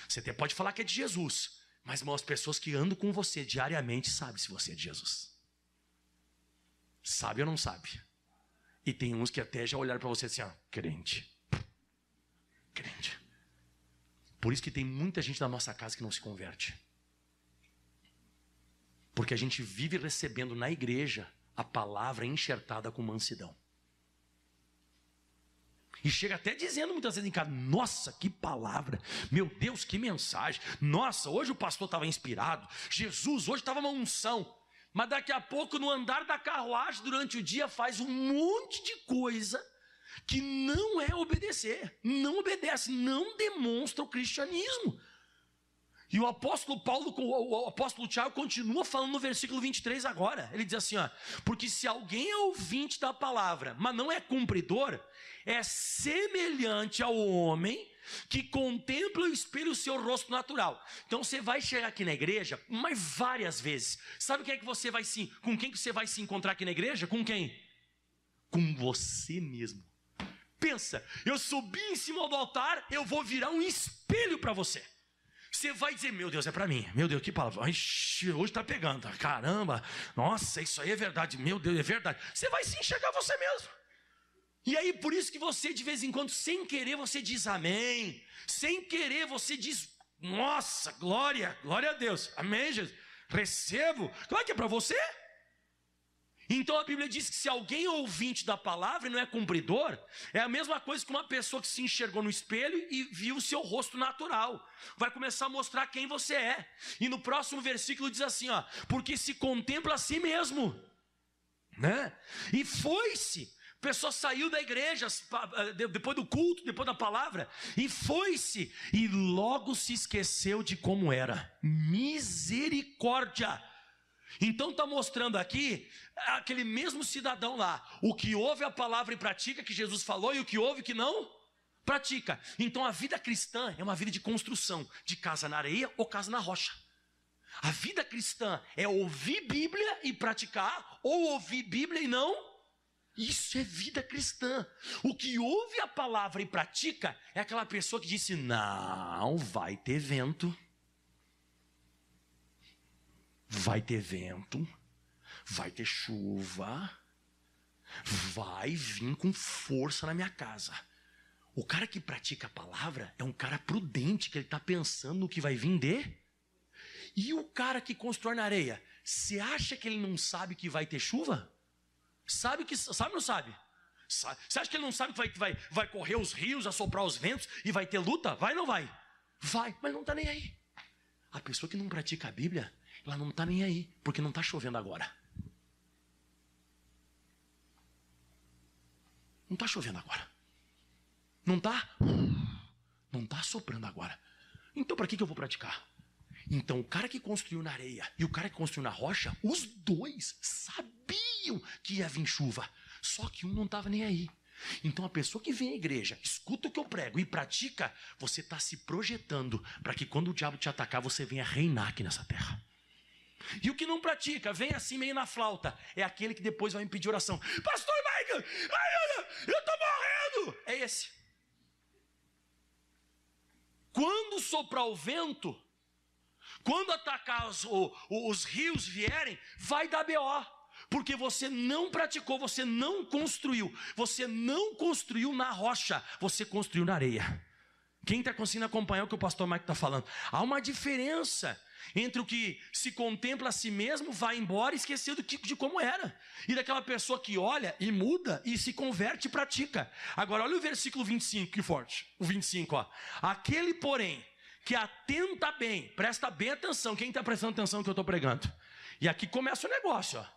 você até pode falar que é de Jesus, mas, irmão, as pessoas que andam com você diariamente sabem se você é de Jesus. Sabe ou não sabe? E tem uns que até já olharam para você assim, ó, crente. Por isso que tem muita gente na nossa casa que não se converte. Porque a gente vive recebendo na igreja a palavra enxertada com mansidão. E chega até dizendo muitas vezes em casa, nossa, que palavra, meu Deus, que mensagem. Nossa, hoje o pastor estava inspirado, Jesus, hoje estava uma unção. Mas daqui a pouco, no andar da carruagem, durante o dia, faz um monte de coisa que não é obedecer, não obedece, não demonstra o cristianismo. E o apóstolo Paulo, o apóstolo Tiago continua falando no versículo 23 agora. Ele diz assim, ó, porque se alguém é ouvinte da palavra, mas não é cumpridor, é semelhante ao homem que contempla o espelho o seu rosto natural. Então você vai chegar aqui na igreja, mas várias vezes. Sabe quem é que você vai com quem que você vai se encontrar aqui na igreja? Com quem? Com você mesmo. Pensa, eu subi em cima do altar, eu vou virar um espelho para você. Você vai dizer, meu Deus, é para mim. Meu Deus, que palavra. Ixi, hoje está pegando. Caramba, nossa, isso aí é verdade. Meu Deus, é verdade. Você vai se enxergar você mesmo. E aí, por isso que você, de vez em quando, sem querer, você diz amém. Sem querer, você diz, nossa, glória a Deus. Amém, Jesus. Recebo. Claro que é para você. Então a Bíblia diz que se alguém é ouvinte da palavra e não é cumpridor, é a mesma coisa que uma pessoa que se enxergou no espelho e viu o seu rosto natural. Vai começar a mostrar quem você é. E no próximo versículo diz assim, ó, porque se contempla a si mesmo, né? E foi-se. A pessoa saiu da igreja depois do culto, depois da palavra, e foi-se, e logo se esqueceu de como era. Misericórdia! Então está mostrando aqui aquele mesmo cidadão lá, o que ouve a palavra e pratica, que Jesus falou, e o que ouve que não pratica. Então a vida cristã é uma vida de construção, de casa na areia ou casa na rocha. A vida cristã é ouvir Bíblia e praticar, ou ouvir Bíblia e não. Isso é vida cristã. O que ouve a palavra e pratica é aquela pessoa que disse, não, vai ter vento. Vai ter vento, vai ter chuva, vai vir com força na minha casa. O cara que pratica a palavra é um cara prudente, que ele está pensando no que vai vir de. E o cara que constrói na areia, você acha que ele não sabe que vai ter chuva? Sabe ou não sabe? Você acha que ele não sabe que vai correr os rios, assoprar os ventos e vai ter luta? Vai ou não vai? Vai, mas não está nem aí. A pessoa que não pratica a Bíblia, ela não está nem aí, porque não está chovendo agora. Não está chovendo agora. Não está soprando agora. Então para que eu vou praticar? Então o cara que construiu na areia e o cara que construiu na rocha, os dois sabiam que ia vir chuva. Só que um não estava nem aí. Então a pessoa que vem à igreja, escuta o que eu prego e pratica, você está se projetando para que quando o diabo te atacar, você venha reinar aqui nessa terra. E o que não pratica, vem assim meio na flauta, é aquele que depois vai me pedir oração. Pastor Michael, eu estou morrendo. É esse. Quando soprar o vento, quando atacar os rios vierem, vai dar B.O., porque você não praticou, você não construiu na rocha, você construiu na areia. Quem está conseguindo acompanhar o que o pastor Mike está falando? Há uma diferença entre o que se contempla a si mesmo, vai embora, esquecendo de como era, e daquela pessoa que olha e muda e se converte e pratica. Agora olha o versículo 25, que forte. O 25, ó. Aquele, porém, que atenta bem, presta bem atenção. Quem está prestando atenção no que eu estou pregando? E aqui começa o negócio, ó.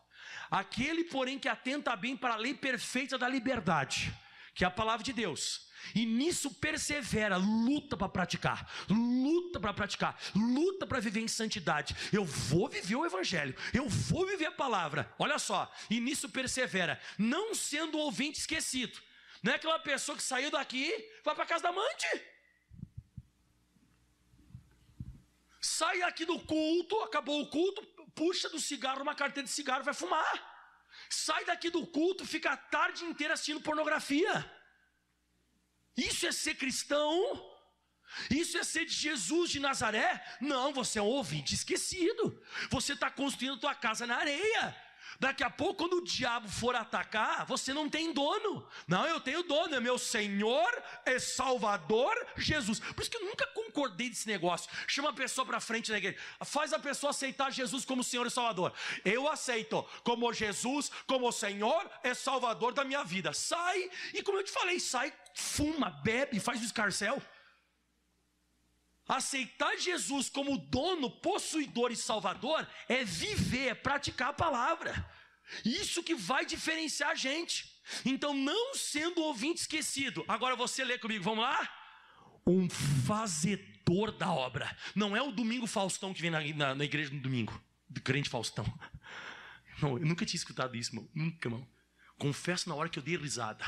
Aquele, porém, que atenta bem para a lei perfeita da liberdade, que é a palavra de Deus, e nisso persevera, luta para praticar, luta para viver em santidade. Eu vou viver o evangelho, eu vou viver a palavra. Olha só, e nisso persevera, não sendo ouvinte esquecido. Não é aquela pessoa que saiu daqui, vai para a casa da amante. Sai aqui do culto, acabou o culto, puxa do cigarro uma carteira de cigarro, vai fumar. Sai daqui do culto, fica a tarde inteira assistindo pornografia. Isso é ser cristão? Isso é ser de Jesus de Nazaré? Não, você é um ouvinte esquecido. Você está construindo a tua casa na areia. Daqui a pouco, quando o diabo for atacar, você não tem dono. Não, eu tenho dono, é meu Senhor e Salvador Jesus. Por isso que eu nunca concordei desse negócio. Chama a pessoa para frente da igreja, faz a pessoa aceitar Jesus como Senhor e Salvador. Eu aceito como Jesus, como Senhor e Salvador da minha vida. Sai, e como eu te falei, sai, fuma, bebe, faz o escarcéu. Aceitar Jesus como dono, possuidor e salvador é viver, é praticar a palavra. Isso que vai diferenciar a gente. Então, não sendo ouvinte esquecido. Agora você lê comigo, vamos lá? Um fazedor da obra. Não é o Domingo Faustão que vem na igreja no domingo. Do crente Faustão. Não, eu nunca tinha escutado isso, irmão. Nunca, irmão. Confesso na hora que eu dei risada.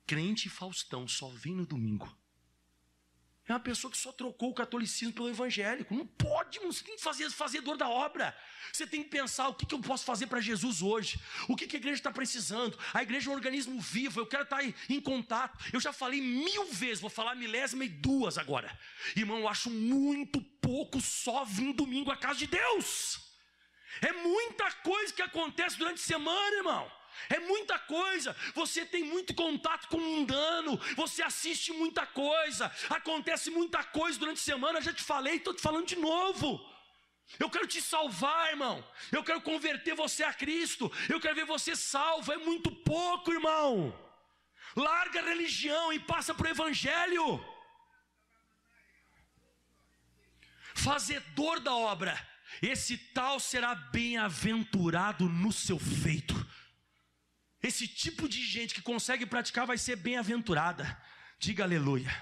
Crente Faustão só vem no domingo. É uma pessoa que só trocou o catolicismo pelo evangélico. Não pode, irmão. Você tem que fazer fazedor da obra. Você tem que pensar o que eu posso fazer para Jesus hoje. O que a igreja está precisando. A igreja é um organismo vivo. Eu quero estar em contato. Eu já falei 1000 vezes. Vou falar 1002 agora. Irmão, eu acho muito pouco só vir domingo à casa de Deus. É muita coisa que acontece durante a semana, irmão. É muita coisa, você tem muito contato com o mundano, você assiste muita coisa, acontece muita coisa durante a semana, já te falei, estou te falando de novo. Eu quero te salvar, irmão, eu quero converter você a Cristo, eu quero ver você salvo, é muito pouco, irmão. Larga a religião e passa para o evangelho. Fazedor da obra, esse tal será bem-aventurado no seu feito. Esse tipo de gente que consegue praticar vai ser bem-aventurada. Diga aleluia.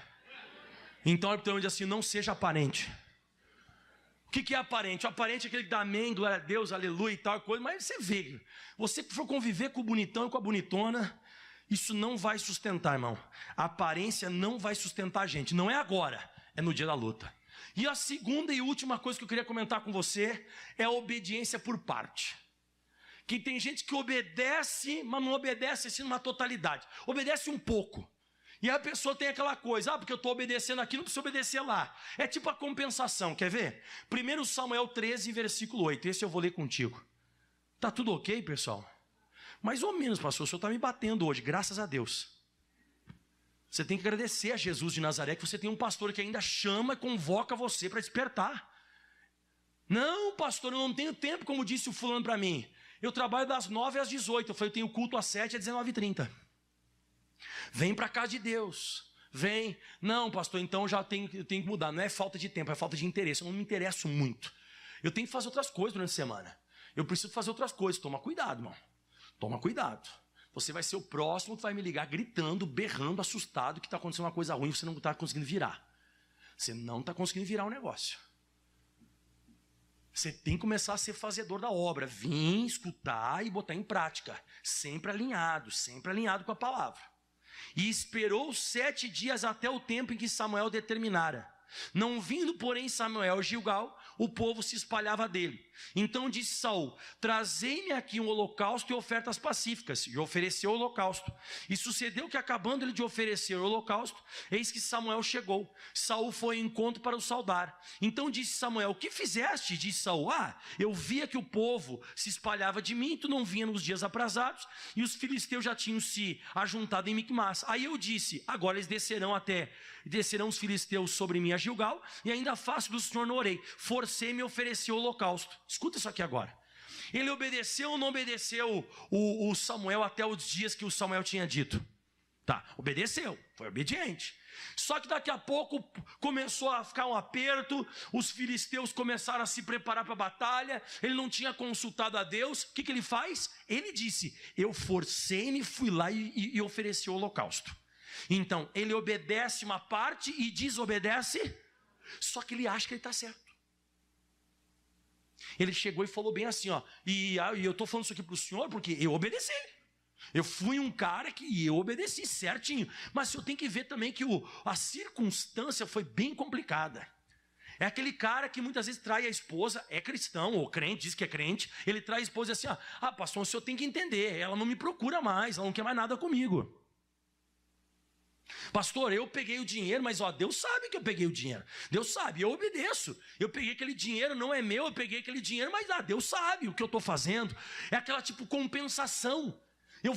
Então a Bíblia diz assim, não seja aparente. O que é aparente? O aparente é aquele que dá amém, glória a Deus, aleluia e tal coisa. Mas você vê, você que for conviver com o bonitão e com a bonitona, isso não vai sustentar, irmão. A aparência não vai sustentar a gente. Não é agora, é no dia da luta. E a segunda e última coisa que eu queria comentar com você é a obediência por parte. Que tem gente que obedece, mas não obedece assim numa totalidade. Obedece um pouco. E a pessoa tem aquela coisa, porque eu estou obedecendo aqui, não preciso obedecer lá. É tipo a compensação, quer ver? 1 Samuel 13, versículo 8. Esse eu vou ler contigo. Tá tudo ok, pessoal? Mais ou menos, pastor, o senhor está me batendo hoje, graças a Deus. Você tem que agradecer a Jesus de Nazaré, que você tem um pastor que ainda chama e convoca você para despertar. Não, pastor, eu não tenho tempo, como disse o fulano para mim. Eu trabalho das 9 às 18. Eu falei, eu tenho culto às 7 às 19h30. Vem para a casa de Deus. Vem. Não, pastor, então eu tenho que mudar. Não é falta de tempo, é falta de interesse. Eu não me interesso muito. Eu tenho que fazer outras coisas durante a semana. Eu preciso fazer outras coisas. Toma cuidado, irmão. Toma cuidado. Você vai ser o próximo que vai me ligar gritando, berrando, assustado que está acontecendo uma coisa ruim e você não está conseguindo virar. Você não está conseguindo virar o negócio. Você tem que começar a ser fazedor da obra. Vir, escutar e botar em prática. Sempre alinhado com a palavra. E esperou 7 dias até o tempo em que Samuel determinara. Não vindo, porém, Samuel a Gilgal, o povo se espalhava dele. Então disse Saul, trazei-me aqui um holocausto e ofertas pacíficas. E ofereceu o holocausto. E sucedeu que, acabando ele de oferecer o holocausto, eis que Samuel chegou. Saul foi ao encontro para o saudar. Então disse Samuel, o que fizeste? Disse Saul, eu via que o povo se espalhava de mim, tu não vinha nos dias aprazados, e os filisteus já tinham se ajuntado em Micmas. Aí eu disse, agora eles descerão os filisteus sobre mim a Gilgal, e ainda face do Senhor não orei. Forcei-me a oferecer o holocausto. Escuta isso aqui agora. Ele obedeceu ou não obedeceu o Samuel até os dias que o Samuel tinha dito? Tá, obedeceu, foi obediente. Só que daqui a pouco começou a ficar um aperto, os filisteus começaram a se preparar para a batalha, ele não tinha consultado a Deus. O que ele faz? Ele disse, eu forcei-me, fui lá e ofereci o holocausto. Então, ele obedece uma parte e desobedece, só que ele acha que ele está certo. Ele chegou e falou bem assim, e eu estou falando isso aqui para o senhor porque eu obedeci. Eu fui um cara que eu obedeci certinho. Mas eu tenho que ver também que a circunstância foi bem complicada. É aquele cara que muitas vezes trai a esposa, é cristão ou crente, diz que é crente. Ele trai a esposa assim, pastor, o senhor tem que entender, ela não me procura mais, ela não quer mais nada comigo. Pastor, eu peguei o dinheiro, mas Deus sabe que eu peguei o dinheiro. Deus sabe, eu obedeço. Eu peguei aquele dinheiro, não é meu, eu peguei aquele dinheiro, mas Deus sabe o que eu estou fazendo. É aquela tipo compensação. Eu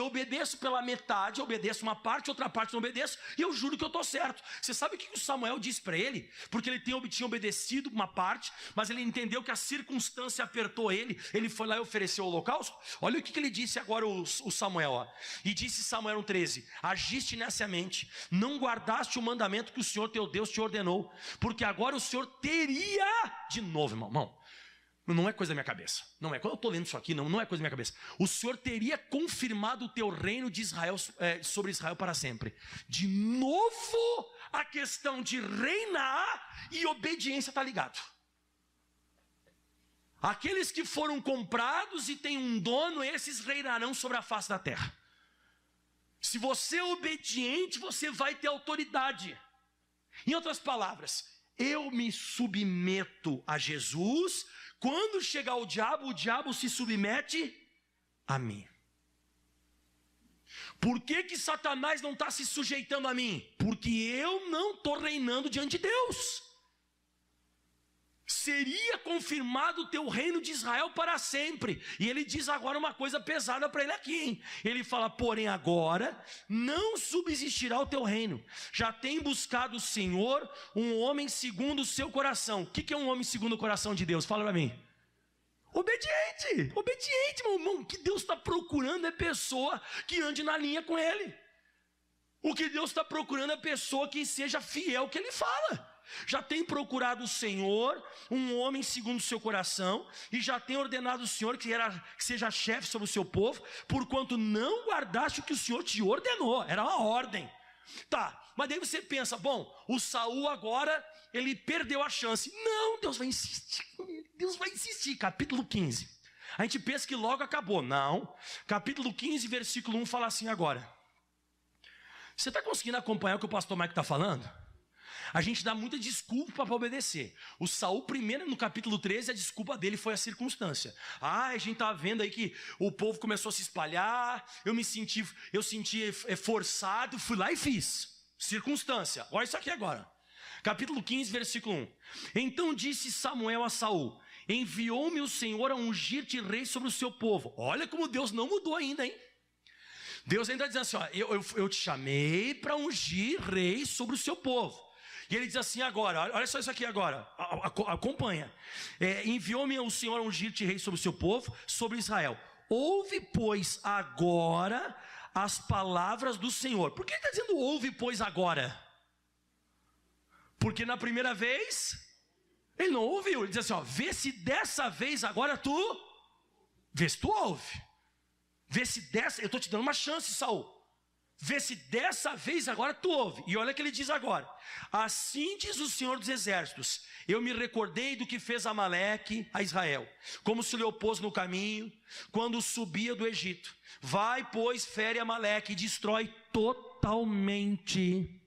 obedeço pela metade, eu obedeço uma parte, outra parte não obedeço, e eu juro que eu estou certo. Você sabe o que o Samuel disse para ele? Porque ele tinha obedecido uma parte, mas ele entendeu que a circunstância apertou ele foi lá e ofereceu o holocausto. Olha o que ele disse agora, o Samuel. Ó. E disse Samuel 13: agiste nessa mente, não guardaste o mandamento que o Senhor teu Deus te ordenou, porque agora o Senhor teria, de novo, irmão, não é coisa da minha cabeça, não é, quando eu estou lendo isso aqui, não é coisa da minha cabeça, o Senhor teria confirmado o teu reino de Israel, sobre Israel para sempre. De novo, a questão de reinar e obediência está ligado. Aqueles que foram comprados e têm um dono, esses reinarão sobre a face da terra. Se você é obediente, você vai ter autoridade. Em outras palavras, eu me submeto a Jesus. Quando chegar o diabo se submete a mim. Por que Satanás não está se sujeitando a mim? Porque eu não estou reinando diante de Deus. Seria confirmado o teu reino de Israel para sempre. E ele diz agora uma coisa pesada para ele aqui, hein? Ele fala: porém agora não subsistirá o teu reino. Já tem buscado o Senhor um homem segundo o seu coração. O que é um homem segundo o coração de Deus? Fala para mim. Obediente, meu irmão. O que Deus está procurando é pessoa que ande na linha com Ele. O que Deus está procurando é pessoa que seja fiel ao que Ele fala. Já tem procurado o Senhor, um homem segundo o seu coração, e já tem ordenado o Senhor que seja chefe sobre o seu povo, porquanto não guardaste o que o Senhor te ordenou. Era uma ordem. Tá, mas daí você pensa, bom, o Saul agora, ele perdeu a chance. Não, Deus vai insistir, capítulo 15. A gente pensa que logo acabou. Não, capítulo 15, versículo 1 fala assim agora. Você está conseguindo acompanhar o que o pastor Mike está falando? A gente dá muita desculpa para obedecer. O Saul, primeiro no capítulo 13, a desculpa dele foi a circunstância. A gente está vendo aí que o povo começou a se espalhar, eu senti forçado, fui lá e fiz. Circunstância. Olha isso aqui agora. Capítulo 15, versículo 1. Então disse Samuel a Saul: enviou-me o Senhor a ungir-te rei sobre o seu povo. Olha como Deus não mudou ainda, hein? Deus ainda diz assim, ó, eu te chamei para ungir rei sobre o seu povo. E ele diz assim agora, olha só isso aqui agora, acompanha. Enviou-me o Senhor a ungir-te rei sobre o seu povo, sobre Israel. Ouve, pois, agora as palavras do Senhor. Por que ele está dizendo ouve, pois, agora? Porque na primeira vez, ele não ouviu. Ele diz assim, ó, vê se dessa vez agora vê se tu ouve. Vê se dessa, eu estou te dando uma chance, Saul. Vê se dessa vez agora tu ouve. E olha o que ele diz agora. Assim diz o Senhor dos Exércitos: eu me recordei do que fez Amaleque a Israel, como se lhe opôs no caminho, quando subia do Egito. Vai, pois, fere Amaleque e destrói totalmente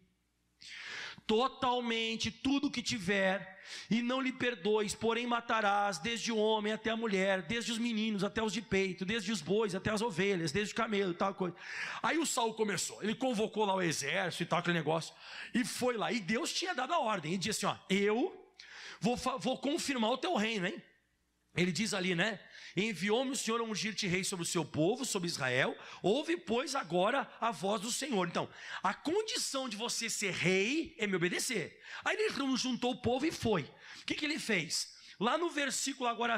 tudo que tiver, e não lhe perdoes, porém matarás desde o homem até a mulher, desde os meninos até os de peito, desde os bois até as ovelhas, desde o camelo e tal coisa. Aí o Saul começou, ele convocou lá o exército e tal, aquele negócio, e foi lá, e Deus tinha dado a ordem, ele disse assim, ó, eu vou confirmar o teu reino, hein? Ele diz ali, né? Enviou-me o Senhor a ungir-te rei sobre o seu povo, sobre Israel. Ouve, pois, agora a voz do Senhor. Então, a condição de você ser rei é me obedecer. Aí ele juntou o povo e foi. O que ele fez? Lá no versículo agora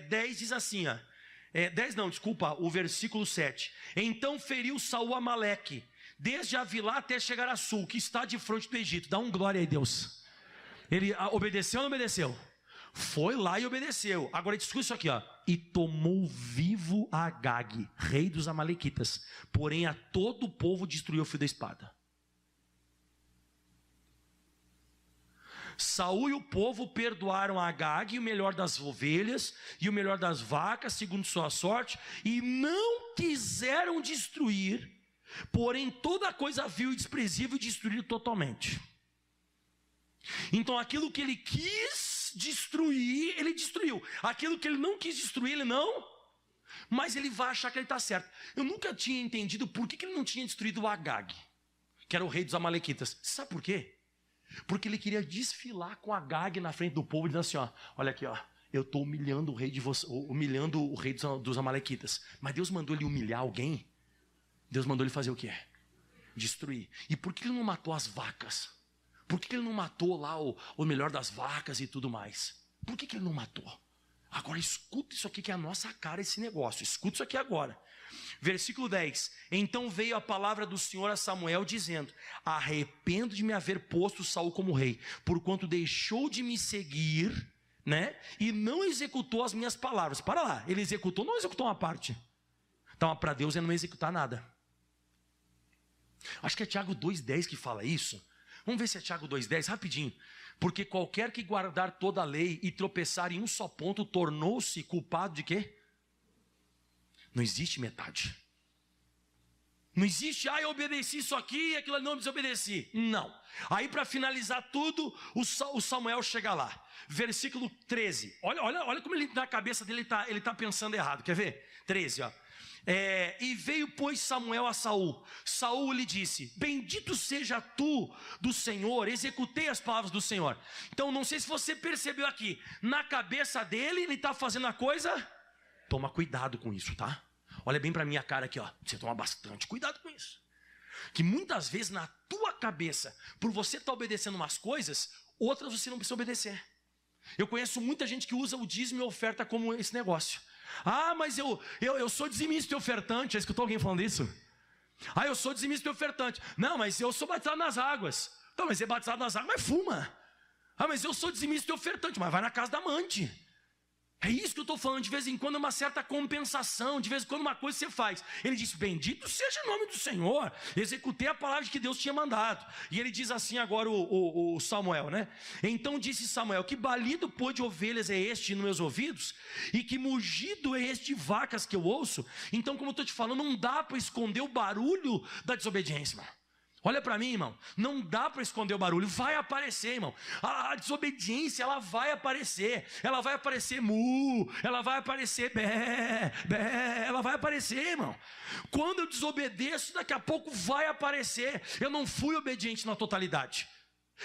10 diz assim, ó. 10 não, desculpa, o versículo 7. Então feriu Saul Amaleque, desde Avilá até chegar a Sul, que está de frente do Egito. Dá um glória a Deus. Ele obedeceu ou não obedeceu? Foi lá e obedeceu. Agora discute isso aqui, ó. E tomou vivo a Agag, rei dos amalequitas, porém a todo o povo destruiu o fio da espada. Saul e o povo perdoaram a Agag o melhor das ovelhas e o melhor das vacas, segundo sua sorte, e não quiseram destruir, porém toda coisa vil e desprezível destruíram totalmente. Então aquilo que ele quis destruir, ele destruiu. Aquilo que ele não quis destruir, ele não. Mas ele vai achar que ele está certo. Eu nunca tinha entendido por que ele não tinha destruído o Agag, que era o rei dos amalequitas. Sabe por quê? Porque ele queria desfilar com Agag na frente do povo e dizer assim, ó, olha aqui, ó, eu estou humilhando o rei dos amalequitas. Mas Deus mandou ele humilhar alguém Deus mandou ele fazer o quê? Destruir. E por que ele não matou as vacas? Por que ele não matou lá o melhor das vacas e tudo mais? Por que ele não matou? Agora escuta isso aqui que é a nossa cara, esse negócio. Escuta isso aqui agora. Versículo 10. Então veio a palavra do Senhor a Samuel dizendo: arrependo de me haver posto Saul como rei, porquanto deixou de me seguir, né? E não executou as minhas palavras. Para lá, ele executou, não executou uma parte. Então para Deus é não executar nada. Acho que é Tiago 2,10 que fala isso. Vamos ver se é Tiago 2,10, rapidinho. Porque qualquer que guardar toda a lei e tropeçar em um só ponto, tornou-se culpado de quê? Não existe metade. Não existe, eu obedeci isso aqui e aquilo ali não desobedeci. Não. Aí para finalizar tudo, o Samuel chega lá. Versículo 13. Olha como ele na cabeça dele ele tá pensando errado. Quer ver? 13, ó. E veio, pois, Samuel a Saul. Saul lhe disse: bendito seja tu do Senhor, executei as palavras do Senhor. Então não sei se você percebeu aqui, na cabeça dele ele está fazendo a coisa. Toma cuidado com isso, tá? Olha bem para minha cara aqui, ó. Você toma bastante cuidado com isso. Que muitas vezes na tua cabeça, por você estar obedecendo umas coisas, outras você não precisa obedecer. Eu conheço muita gente que usa o dízimo e oferta como esse negócio. Mas eu sou dizimista e ofertante. Já escutou alguém falando isso? Eu sou dizimista e ofertante. Não, mas eu sou batizado nas águas. Então, mas é batizado nas águas, mas fuma. Mas eu sou dizimista e ofertante, mas vai na casa da amante. É isso que eu estou falando, de vez em quando é uma certa compensação, de vez em quando uma coisa você faz. Ele disse: bendito seja o nome do Senhor, executei a palavra que Deus tinha mandado. E ele diz assim agora o Samuel, né? Então disse Samuel: que balido pô de ovelhas é este nos meus ouvidos? E que mugido é este de vacas que eu ouço? Então, como eu estou te falando, não dá para esconder o barulho da desobediência, irmão. Olha para mim, irmão, não dá para esconder o barulho, vai aparecer, irmão. A desobediência, ela vai aparecer mu, ela vai aparecer bé, ela vai aparecer, irmão. Quando eu desobedeço, daqui a pouco vai aparecer. Eu não fui obediente na totalidade.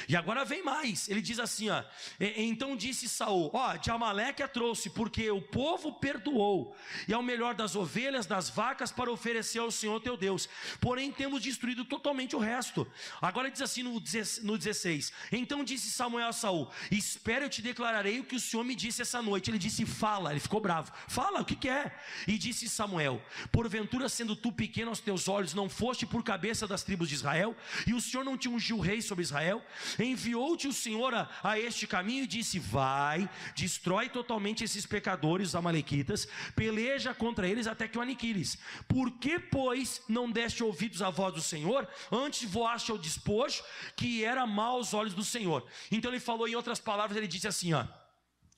E agora vem mais, ele diz assim, ó. Então disse Saul: de Amaleque a trouxe, porque o povo perdoou, e ao melhor das ovelhas, das vacas, para oferecer ao Senhor teu Deus. Porém temos destruído totalmente o resto. Agora diz assim no 16: então disse Samuel a Saul: espera, eu te declararei o que o Senhor me disse essa noite. Ele disse: fala. Ele ficou bravo. Fala, o que é? E disse Samuel: porventura, sendo tu pequeno aos teus olhos, não foste por cabeça das tribos de Israel, e o Senhor não te ungiu rei sobre Israel? Enviou-te o Senhor a este caminho e disse: vai, destrói totalmente esses pecadores, os amalequitas, peleja contra eles até que o aniquiles. Por que, pois, não deste ouvidos à voz do Senhor, antes voaste ao despojo, que era mau aos olhos do Senhor? Então ele falou, em outras palavras, ele disse assim,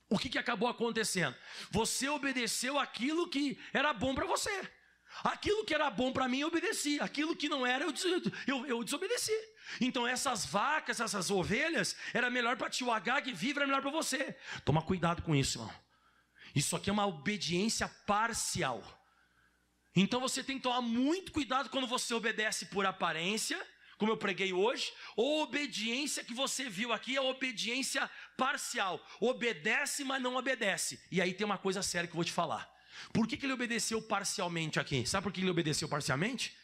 o que acabou acontecendo? Você obedeceu aquilo que era bom para você. Aquilo que era bom para mim eu obedeci, aquilo que não era eu desobedeci. Então essas vacas, essas ovelhas, era melhor para ti, o Agag vivo era melhor para você. Toma cuidado com isso, irmão. Isso aqui é uma obediência parcial. Então você tem que tomar muito cuidado quando você obedece por aparência, como eu preguei hoje, ou obediência que você viu aqui, é obediência parcial. Obedece, mas não obedece. E aí tem uma coisa séria que eu vou te falar. Por que ele obedeceu parcialmente aqui? Sabe por que ele obedeceu parcialmente?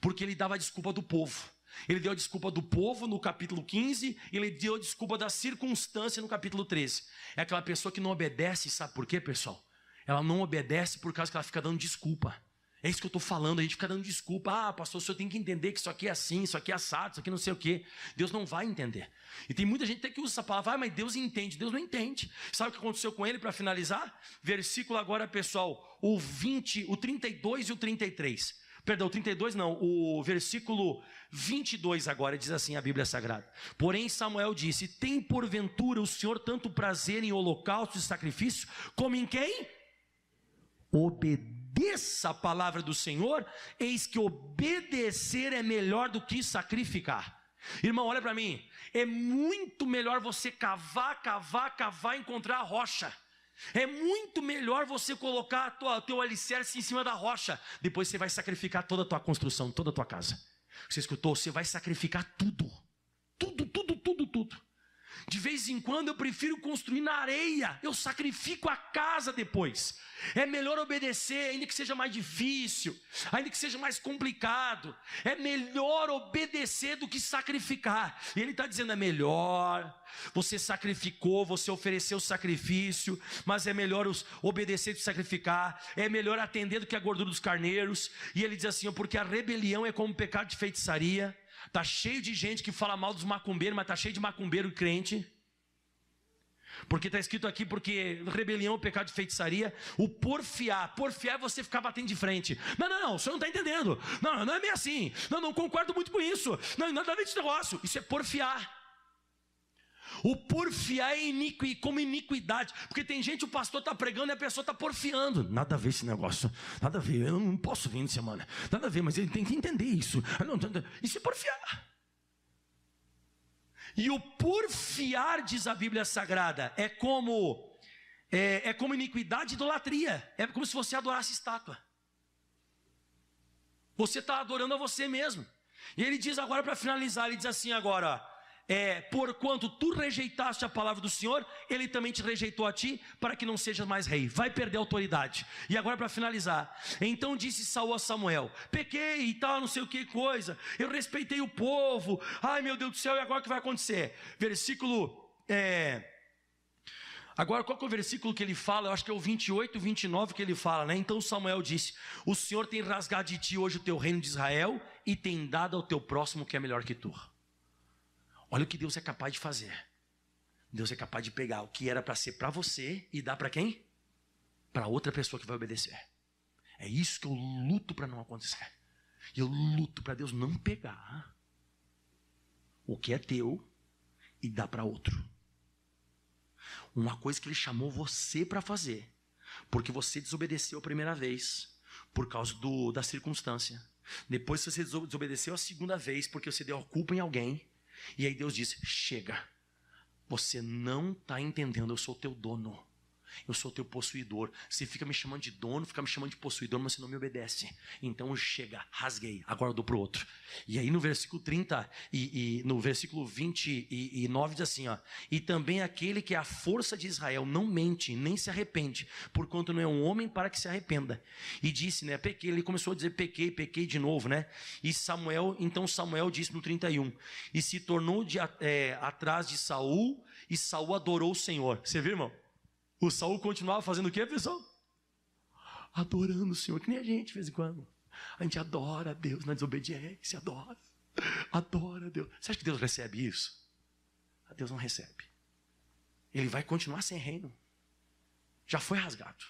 Porque ele dava a desculpa do povo. Ele deu a desculpa do povo no capítulo 15, e ele deu a desculpa da circunstância no capítulo 13. É aquela pessoa que não obedece, sabe por quê, pessoal? Ela não obedece por causa que ela fica dando desculpa. É isso que eu estou falando, a gente fica dando desculpa. Pastor, o senhor tem que entender que isso aqui é assim, isso aqui é assado, isso aqui não sei o quê. Deus não vai entender. E tem muita gente até que usa essa palavra: mas Deus entende. Deus não entende. Sabe o que aconteceu com ele para finalizar? Versículo agora, pessoal, o 32 e o 33. Perdão, 32 não, o versículo 22 agora diz assim a Bíblia Sagrada: porém Samuel disse: tem porventura o Senhor tanto prazer em holocausto e sacrifício, como em quem? Obedeça a palavra do Senhor, eis que obedecer é melhor do que sacrificar. Irmão, olha para mim, é muito melhor você cavar, encontrar a rocha. É muito melhor você colocar teu alicerce em cima da rocha. Depois você vai sacrificar toda a tua construção, toda a tua casa. Você escutou? Você vai sacrificar tudo. Tudo. De vez em quando eu prefiro construir na areia, eu sacrifico a casa depois. É melhor obedecer, ainda que seja mais difícil, ainda que seja mais complicado. É melhor obedecer do que sacrificar. E ele está dizendo, é melhor, você sacrificou, você ofereceu sacrifício, mas é melhor obedecer do que sacrificar. É melhor atender do que a gordura dos carneiros. E ele diz assim, porque a rebelião é como um pecado de feitiçaria. Está cheio de gente que fala mal dos macumbeiros, mas está cheio de macumbeiro e crente. Porque está escrito aqui, porque rebelião é um pecado de feitiçaria. O porfiar é você ficar batendo de frente. Não, o senhor não está entendendo. Não é bem assim. Não concordo muito com isso. Não, nada a ver com esse negócio. Isso é porfiar. O porfiar é como iniquidade. Porque tem gente, o pastor está pregando e a pessoa está porfiando. Nada a ver esse negócio. Nada a ver, eu não posso vir de semana. Nada a ver, mas ele tem que entender isso. Isso é porfiar. E o porfiar, diz a Bíblia Sagrada, é como iniquidade e idolatria. É como se você adorasse estátua. Você está adorando a você mesmo. E ele diz agora, para finalizar, ele diz assim agora, porquanto tu rejeitaste a palavra do Senhor, ele também te rejeitou a ti, para que não sejas mais rei. Vai perder a autoridade. E agora para finalizar, então disse Saul a Samuel, pequei e tal, não sei o que coisa, eu respeitei o povo, ai meu Deus do céu, e agora o que vai acontecer? Agora qual que é o versículo que ele fala? Eu acho que é o 28, 29 que ele fala, né? Então Samuel disse, o Senhor tem rasgado de ti hoje o teu reino de Israel, e tem dado ao teu próximo que é melhor que tu. Olha o que Deus é capaz de fazer. Deus é capaz de pegar o que era para ser para você e dar para quem? Para outra pessoa que vai obedecer. É isso que eu luto para não acontecer. Eu luto para Deus não pegar o que é teu e dar para outro. Uma coisa que Ele chamou você para fazer, porque você desobedeceu a primeira vez, por causa da circunstância. Depois você desobedeceu a segunda vez, porque você deu a culpa em alguém. E aí Deus disse, chega, você não está entendendo, eu sou teu dono, eu sou teu possuidor. Você fica me chamando de dono, fica me chamando de possuidor, mas você não me obedece. Então chega, rasguei, agora eu dou para o outro. E aí no versículo 30 e no versículo 29 diz assim, e também aquele que é a força de Israel não mente, nem se arrepende, porquanto não é um homem para que se arrependa. E disse, né, pequei, ele começou a dizer pequei de novo, né? E então Samuel disse no 31, e se tornou atrás de Saul, e Saul adorou o Senhor. Você viu, irmão? O Saul continuava fazendo o quê, pessoal? Adorando o Senhor, que nem a gente de vez em quando. A gente adora a Deus na desobediência, adora a Deus. Você acha que Deus recebe isso? Deus não recebe. Ele vai continuar sem reino. Já foi rasgado.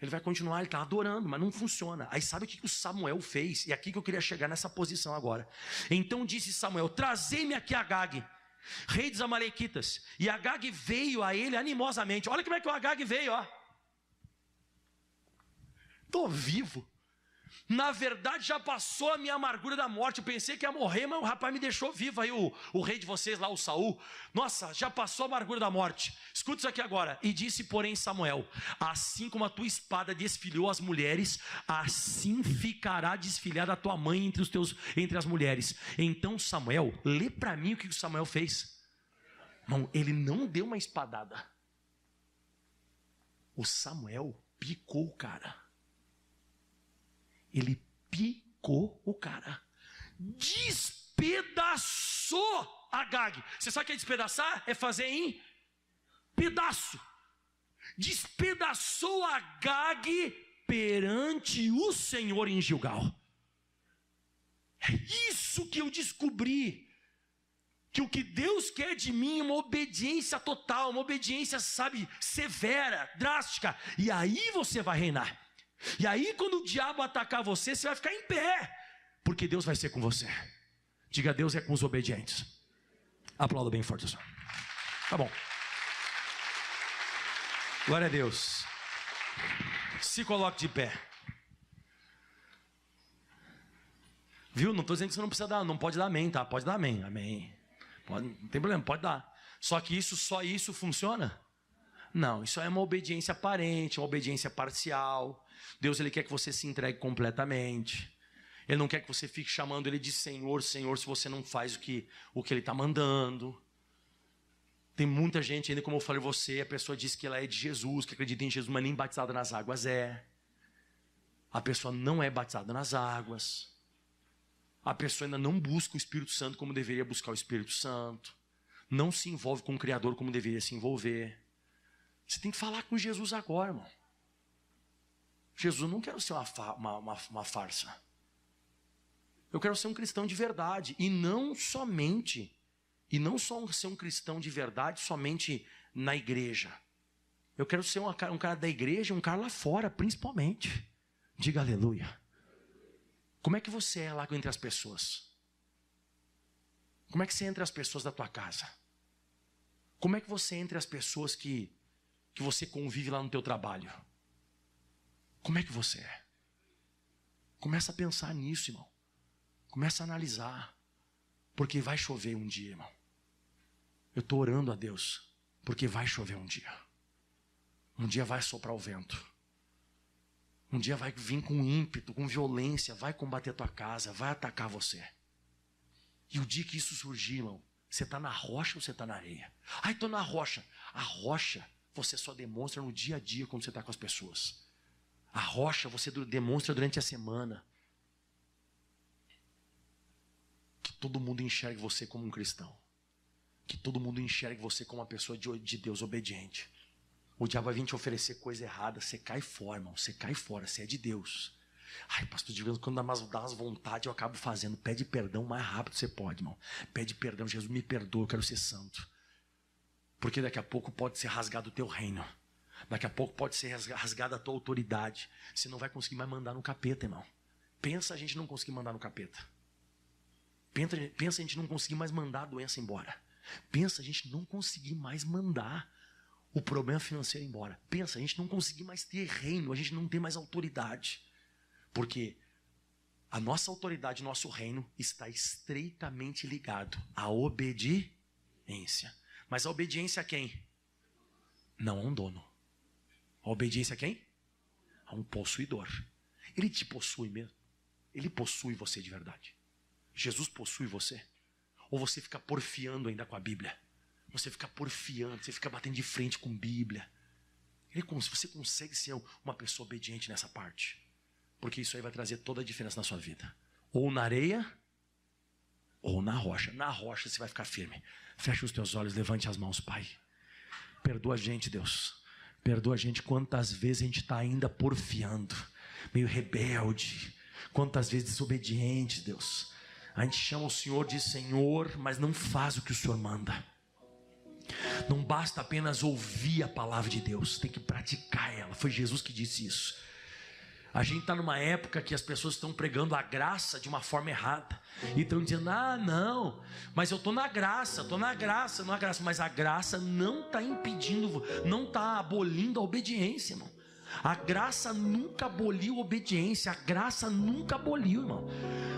Ele vai continuar, ele está adorando, mas não funciona. Aí sabe o que o Samuel fez? E aqui que eu queria chegar nessa posição agora. Então disse Samuel, trazei-me aqui Agag, rei dos Amalequitas. E Agag veio a ele animosamente. Olha como é que o Agag veio, ó. Estou vivo. Na verdade já passou a minha amargura da morte. Eu pensei que ia morrer, mas o rapaz me deixou vivo. Aí o rei de vocês lá, o Saul, nossa, já passou a amargura da morte. Escuta isso aqui agora. E disse porém Samuel, assim como a tua espada desfilhou as mulheres, assim ficará desfilhada a tua mãe entre as mulheres. Então Samuel, lê para mim o que o Samuel fez. Não, ele não deu uma espadada. O Samuel picou o cara. Ele picou o cara. Despedaçou Agag. Você sabe o que é despedaçar? É fazer em pedaço. Despedaçou Agag perante o Senhor em Gilgal. É isso que eu descobri. Que o que Deus quer de mim é uma obediência total, uma obediência, sabe, severa, drástica. E aí você vai reinar. E aí quando o diabo atacar você, você vai ficar em pé, porque Deus vai ser com você. Diga, Deus é com os obedientes. Aplauda bem forte, senhor. Tá bom. Glória a Deus. Se coloque de pé. Viu? Não estou dizendo que você não precisa dar, não pode dar amém, tá? Pode dar amém, amém. Pode, não tem problema, pode dar. Só que só isso funciona? Não, isso é uma obediência aparente, uma obediência parcial. Deus, Ele quer que você se entregue completamente. Ele não quer que você fique chamando Ele de Senhor, Senhor, se você não faz o que Ele está mandando. Tem muita gente ainda, como eu falei você, a pessoa diz que ela é de Jesus, que acredita em Jesus, mas nem batizada nas águas é. A pessoa não é batizada nas águas. A pessoa ainda não busca o Espírito Santo como deveria buscar o Espírito Santo. Não se envolve com o Criador como deveria se envolver. Você tem que falar com Jesus agora, irmão. Jesus, eu não quero ser uma farsa. Eu quero ser um cristão de verdade. E não só ser um cristão de verdade somente na igreja. Eu quero ser um cara da igreja, um cara lá fora, principalmente. Diga aleluia. Como é que você é lá entre as pessoas? Como é que você é entre as pessoas da tua casa? Como é que você é entre as pessoas que você convive lá no teu trabalho? Como é que você é? Começa a pensar nisso, irmão. Começa a analisar. Porque vai chover um dia, irmão. Eu estou orando a Deus, porque vai chover um dia. Um dia vai soprar o vento. Um dia vai vir com ímpeto, com violência, vai combater a tua casa, vai atacar você. E o dia que isso surgir, irmão, você está na rocha ou você está na areia? Ai, estou na rocha. A rocha você só demonstra no dia a dia quando você está com as pessoas. A rocha você demonstra durante a semana. Que todo mundo enxergue você como um cristão. Que todo mundo enxergue você como uma pessoa de Deus obediente. O diabo vai vir te oferecer coisa errada, você cai fora, irmão. Você cai fora, você é de Deus. Ai, pastor, de vez em quando dá umas vontades, eu acabo fazendo. Pede perdão o mais rápido que você pode, irmão. Pede perdão, Jesus me perdoa, eu quero ser santo. Porque daqui a pouco pode ser rasgado o teu reino. Daqui a pouco pode ser rasgada a tua autoridade. Você não vai conseguir mais mandar no capeta, irmão. Pensa a gente não conseguir mandar no capeta. Pensa a gente não conseguir mais mandar a doença embora. Pensa a gente não conseguir mais mandar o problema financeiro embora. Pensa a gente não conseguir mais ter reino. A gente não tem mais autoridade. Porque a nossa autoridade, nosso reino está estreitamente ligado à obediência. Mas a obediência a quem? Não a um dono. A obediência a quem? A um possuidor. Ele te possui mesmo. Ele possui você de verdade. Jesus possui você. Ou você fica porfiando ainda com a Bíblia? Você fica porfiando, você fica batendo de frente com a Bíblia. Você consegue ser uma pessoa obediente nessa parte. Porque isso aí vai trazer toda a diferença na sua vida. Ou na areia, ou na rocha. Na rocha você vai ficar firme. Feche os teus olhos, levante as mãos, Pai. Perdoa a gente, Deus. Perdoa a gente quantas vezes a gente está ainda porfiando. Meio rebelde. Quantas vezes desobediente, Deus. A gente chama o Senhor de Senhor, mas não faz o que o Senhor manda. Não basta apenas ouvir a palavra de Deus, tem que praticar ela. Foi Jesus que disse isso. A gente está numa época que as pessoas estão pregando a graça de uma forma errada. E estão dizendo, não, mas eu estou na graça, mas a graça não está impedindo, não está abolindo a obediência, irmão. A graça nunca aboliu a obediência, a graça nunca aboliu, irmão.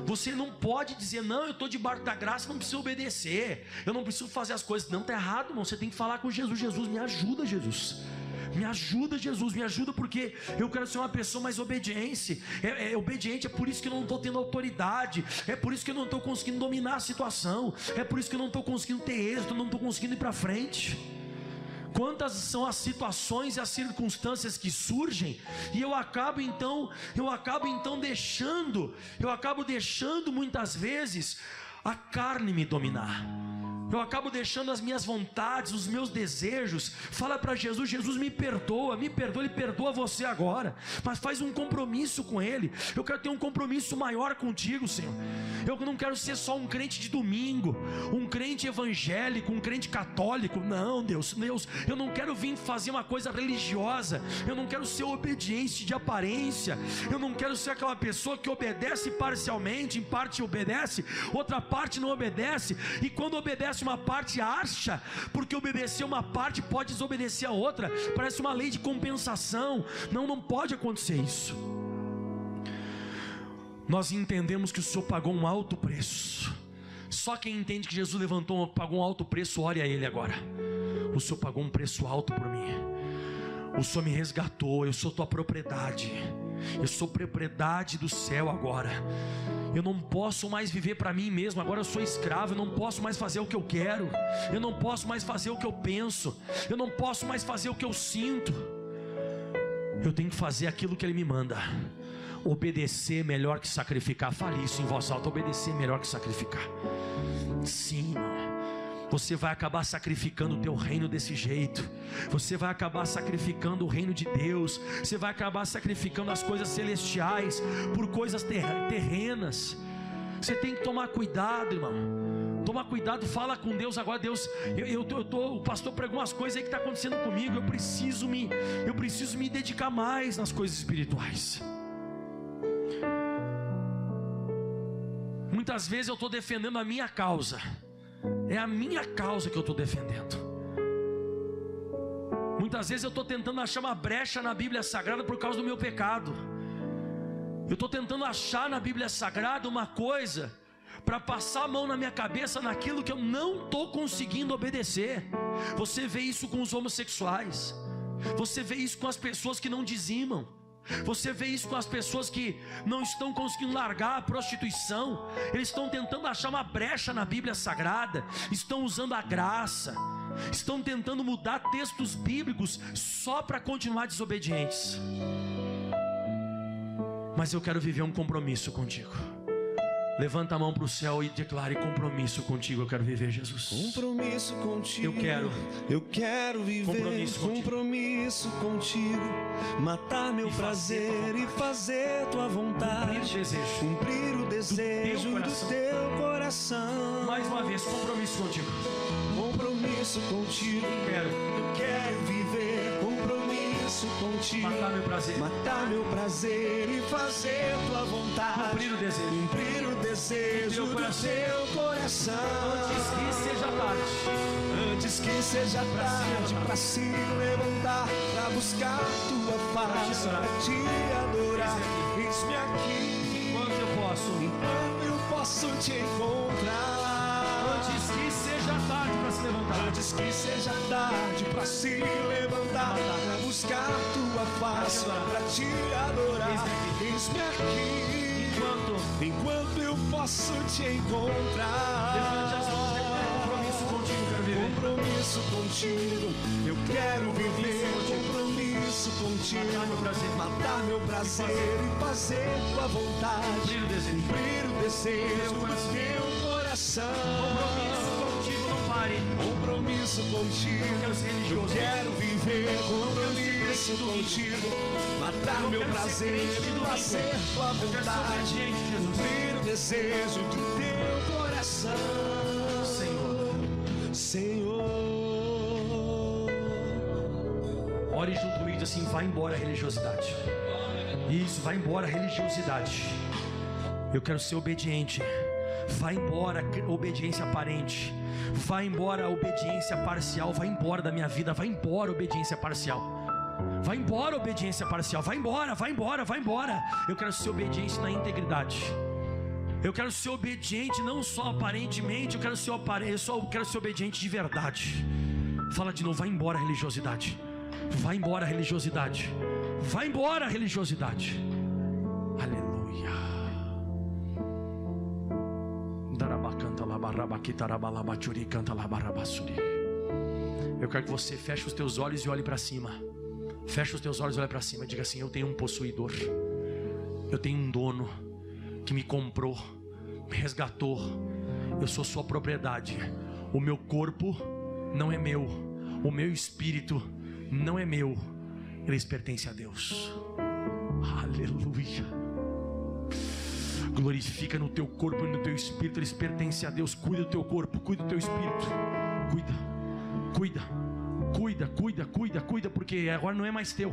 Você não pode dizer, não, eu estou debaixo da graça, não preciso obedecer, eu não preciso fazer as coisas. Não, está errado, irmão. Você tem que falar com Jesus. Jesus, me ajuda, Jesus. Me ajuda, Jesus, me ajuda, porque eu quero ser uma pessoa mais obediente. Obediente, é por isso que eu não estou tendo autoridade. É por isso que eu não estou conseguindo dominar a situação. É por isso que eu não estou conseguindo ter êxito, não estou conseguindo ir para frente. Quantas são as situações e as circunstâncias que surgem, e eu acabo deixando muitas vezes a carne me dominar. Eu acabo deixando as minhas vontades, os meus desejos. Fala para Jesus, Jesus me perdoa, Ele perdoa você agora. Mas faz um compromisso com Ele. Eu quero ter um compromisso maior contigo, Senhor. Eu não quero ser só um crente de domingo, um crente evangélico, um crente católico. Não, Deus, eu não quero vir fazer uma coisa religiosa. Eu não quero ser obediente de aparência. Eu não quero ser aquela pessoa que obedece parcialmente, em parte obedece, outra parte não obedece. E quando obedece uma parte, acha, porque obedecer uma parte pode desobedecer a outra. Parece uma lei de compensação. Não pode acontecer isso. Nós entendemos que o Senhor pagou um alto preço. Só quem entende que Jesus pagou um alto preço, ore a Ele agora. O Senhor pagou um preço alto por mim. O Senhor me resgatou, eu sou tua propriedade. Eu sou propriedade do céu agora. Eu não posso mais viver para mim mesmo. Agora eu sou escravo. Eu não posso mais fazer o que eu quero. Eu não posso mais fazer o que eu penso. Eu não posso mais fazer o que eu sinto. Eu tenho que fazer aquilo que Ele me manda. Obedecer é melhor que sacrificar. Fale isso em voz alta. Obedecer é melhor que sacrificar. Sim, irmão. Você vai acabar sacrificando o teu reino desse jeito. Você vai acabar sacrificando o reino de Deus. Você vai acabar sacrificando as coisas celestiais por coisas terrenas. Você tem que tomar cuidado, irmão. Toma cuidado, fala com Deus agora. Deus, o pastor pregou umas coisas aí que está acontecendo comigo. Eu preciso me dedicar mais nas coisas espirituais. Muitas vezes eu estou defendendo a minha causa. É a minha causa que eu estou defendendo. Muitas vezes eu estou tentando achar uma brecha na Bíblia Sagrada por causa do meu pecado. Eu estou tentando achar na Bíblia Sagrada uma coisa para passar a mão na minha cabeça naquilo que eu não estou conseguindo obedecer. Você vê isso com os homossexuais. Você vê isso com as pessoas que não dizimam. Você vê isso com as pessoas que não estão conseguindo largar a prostituição. Eles estão tentando achar uma brecha na Bíblia Sagrada. Estão usando a graça. Estão tentando mudar textos bíblicos só para continuar desobedientes. Mas eu quero viver um compromisso contigo. Levanta a mão para o céu e declare: compromisso contigo, eu quero viver, Jesus. Compromisso contigo. Eu quero viver. Compromisso contigo. Matar meu prazer e fazer tua vontade. Cumprir o desejo do teu coração. Mais uma vez, compromisso contigo. Compromisso contigo. Eu quero viver. Compromisso contigo. Matar meu prazer e fazer tua vontade. Cumprir o desejo do teu coração. Antes que seja tarde. Antes que seja tarde para se levantar, para buscar tua face, para te adorar. Eis-me aqui. Enquanto eu posso te encontrar. Antes que seja tarde para se levantar. Antes que seja tarde para se levantar, para buscar tua face, para te adorar. Eis-me aqui. Enquanto eu posso te encontrar. Levante as mãos, compromisso contigo, quero viver. Compromisso contigo, eu quero viver. Compromisso contigo, matar meu prazer e fazer tua vontade. Cumprir o desejo do teu coração. Compromisso contigo, não pare. Compromisso contigo, eu quero viver. Compromisso contigo, matar meu prazer e fazer tua vontade. Cumprir o desejo do teu coração. Senhor. Ore junto comigo, diz assim: vai embora a religiosidade. Isso, vai embora a religiosidade. Eu quero ser obediente. Vai embora a obediência aparente. Vai embora a obediência parcial. Vai embora da minha vida. Vai embora a obediência parcial. Vai embora a obediência parcial. Vai embora, vai embora, vai embora. Eu quero ser obediente na integridade. Eu quero ser obediente não só aparentemente. Eu quero ser obediente de verdade. Fala de novo: vai embora a religiosidade. Vai embora a religiosidade. Vai embora a religiosidade. Aleluia. Eu quero que você feche os teus olhos e olhe para cima. Feche os teus olhos e olhe para cima. Diga assim: eu tenho um possuidor. Eu tenho um dono que me comprou, me resgatou. Eu sou sua propriedade. O meu corpo não é meu. O meu espírito não é meu. Eles pertencem a Deus. Aleluia. Glorifica no teu corpo e no teu espírito. Eles pertencem a Deus. Cuida do teu corpo, cuida do teu espírito. Cuida, porque agora não é mais teu.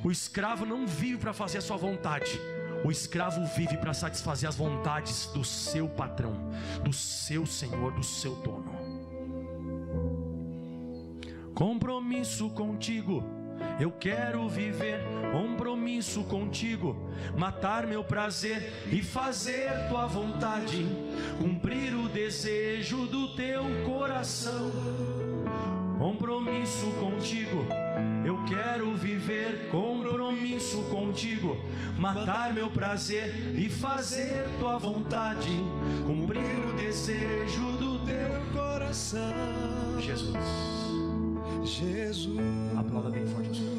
O escravo não vive para fazer a sua vontade. O escravo vive para satisfazer as vontades do seu patrão, do seu senhor, do seu dono. Compromisso contigo, eu quero viver. Compromisso contigo, matar meu prazer e fazer tua vontade, cumprir o desejo do teu coração. Compromisso contigo, Eu quero viver compromisso contigo, matar meu prazer e fazer tua vontade, cumprir o desejo do teu coração. Jesus. Jesus. Aplauda bem forte o Senhor.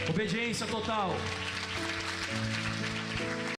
Obediência total.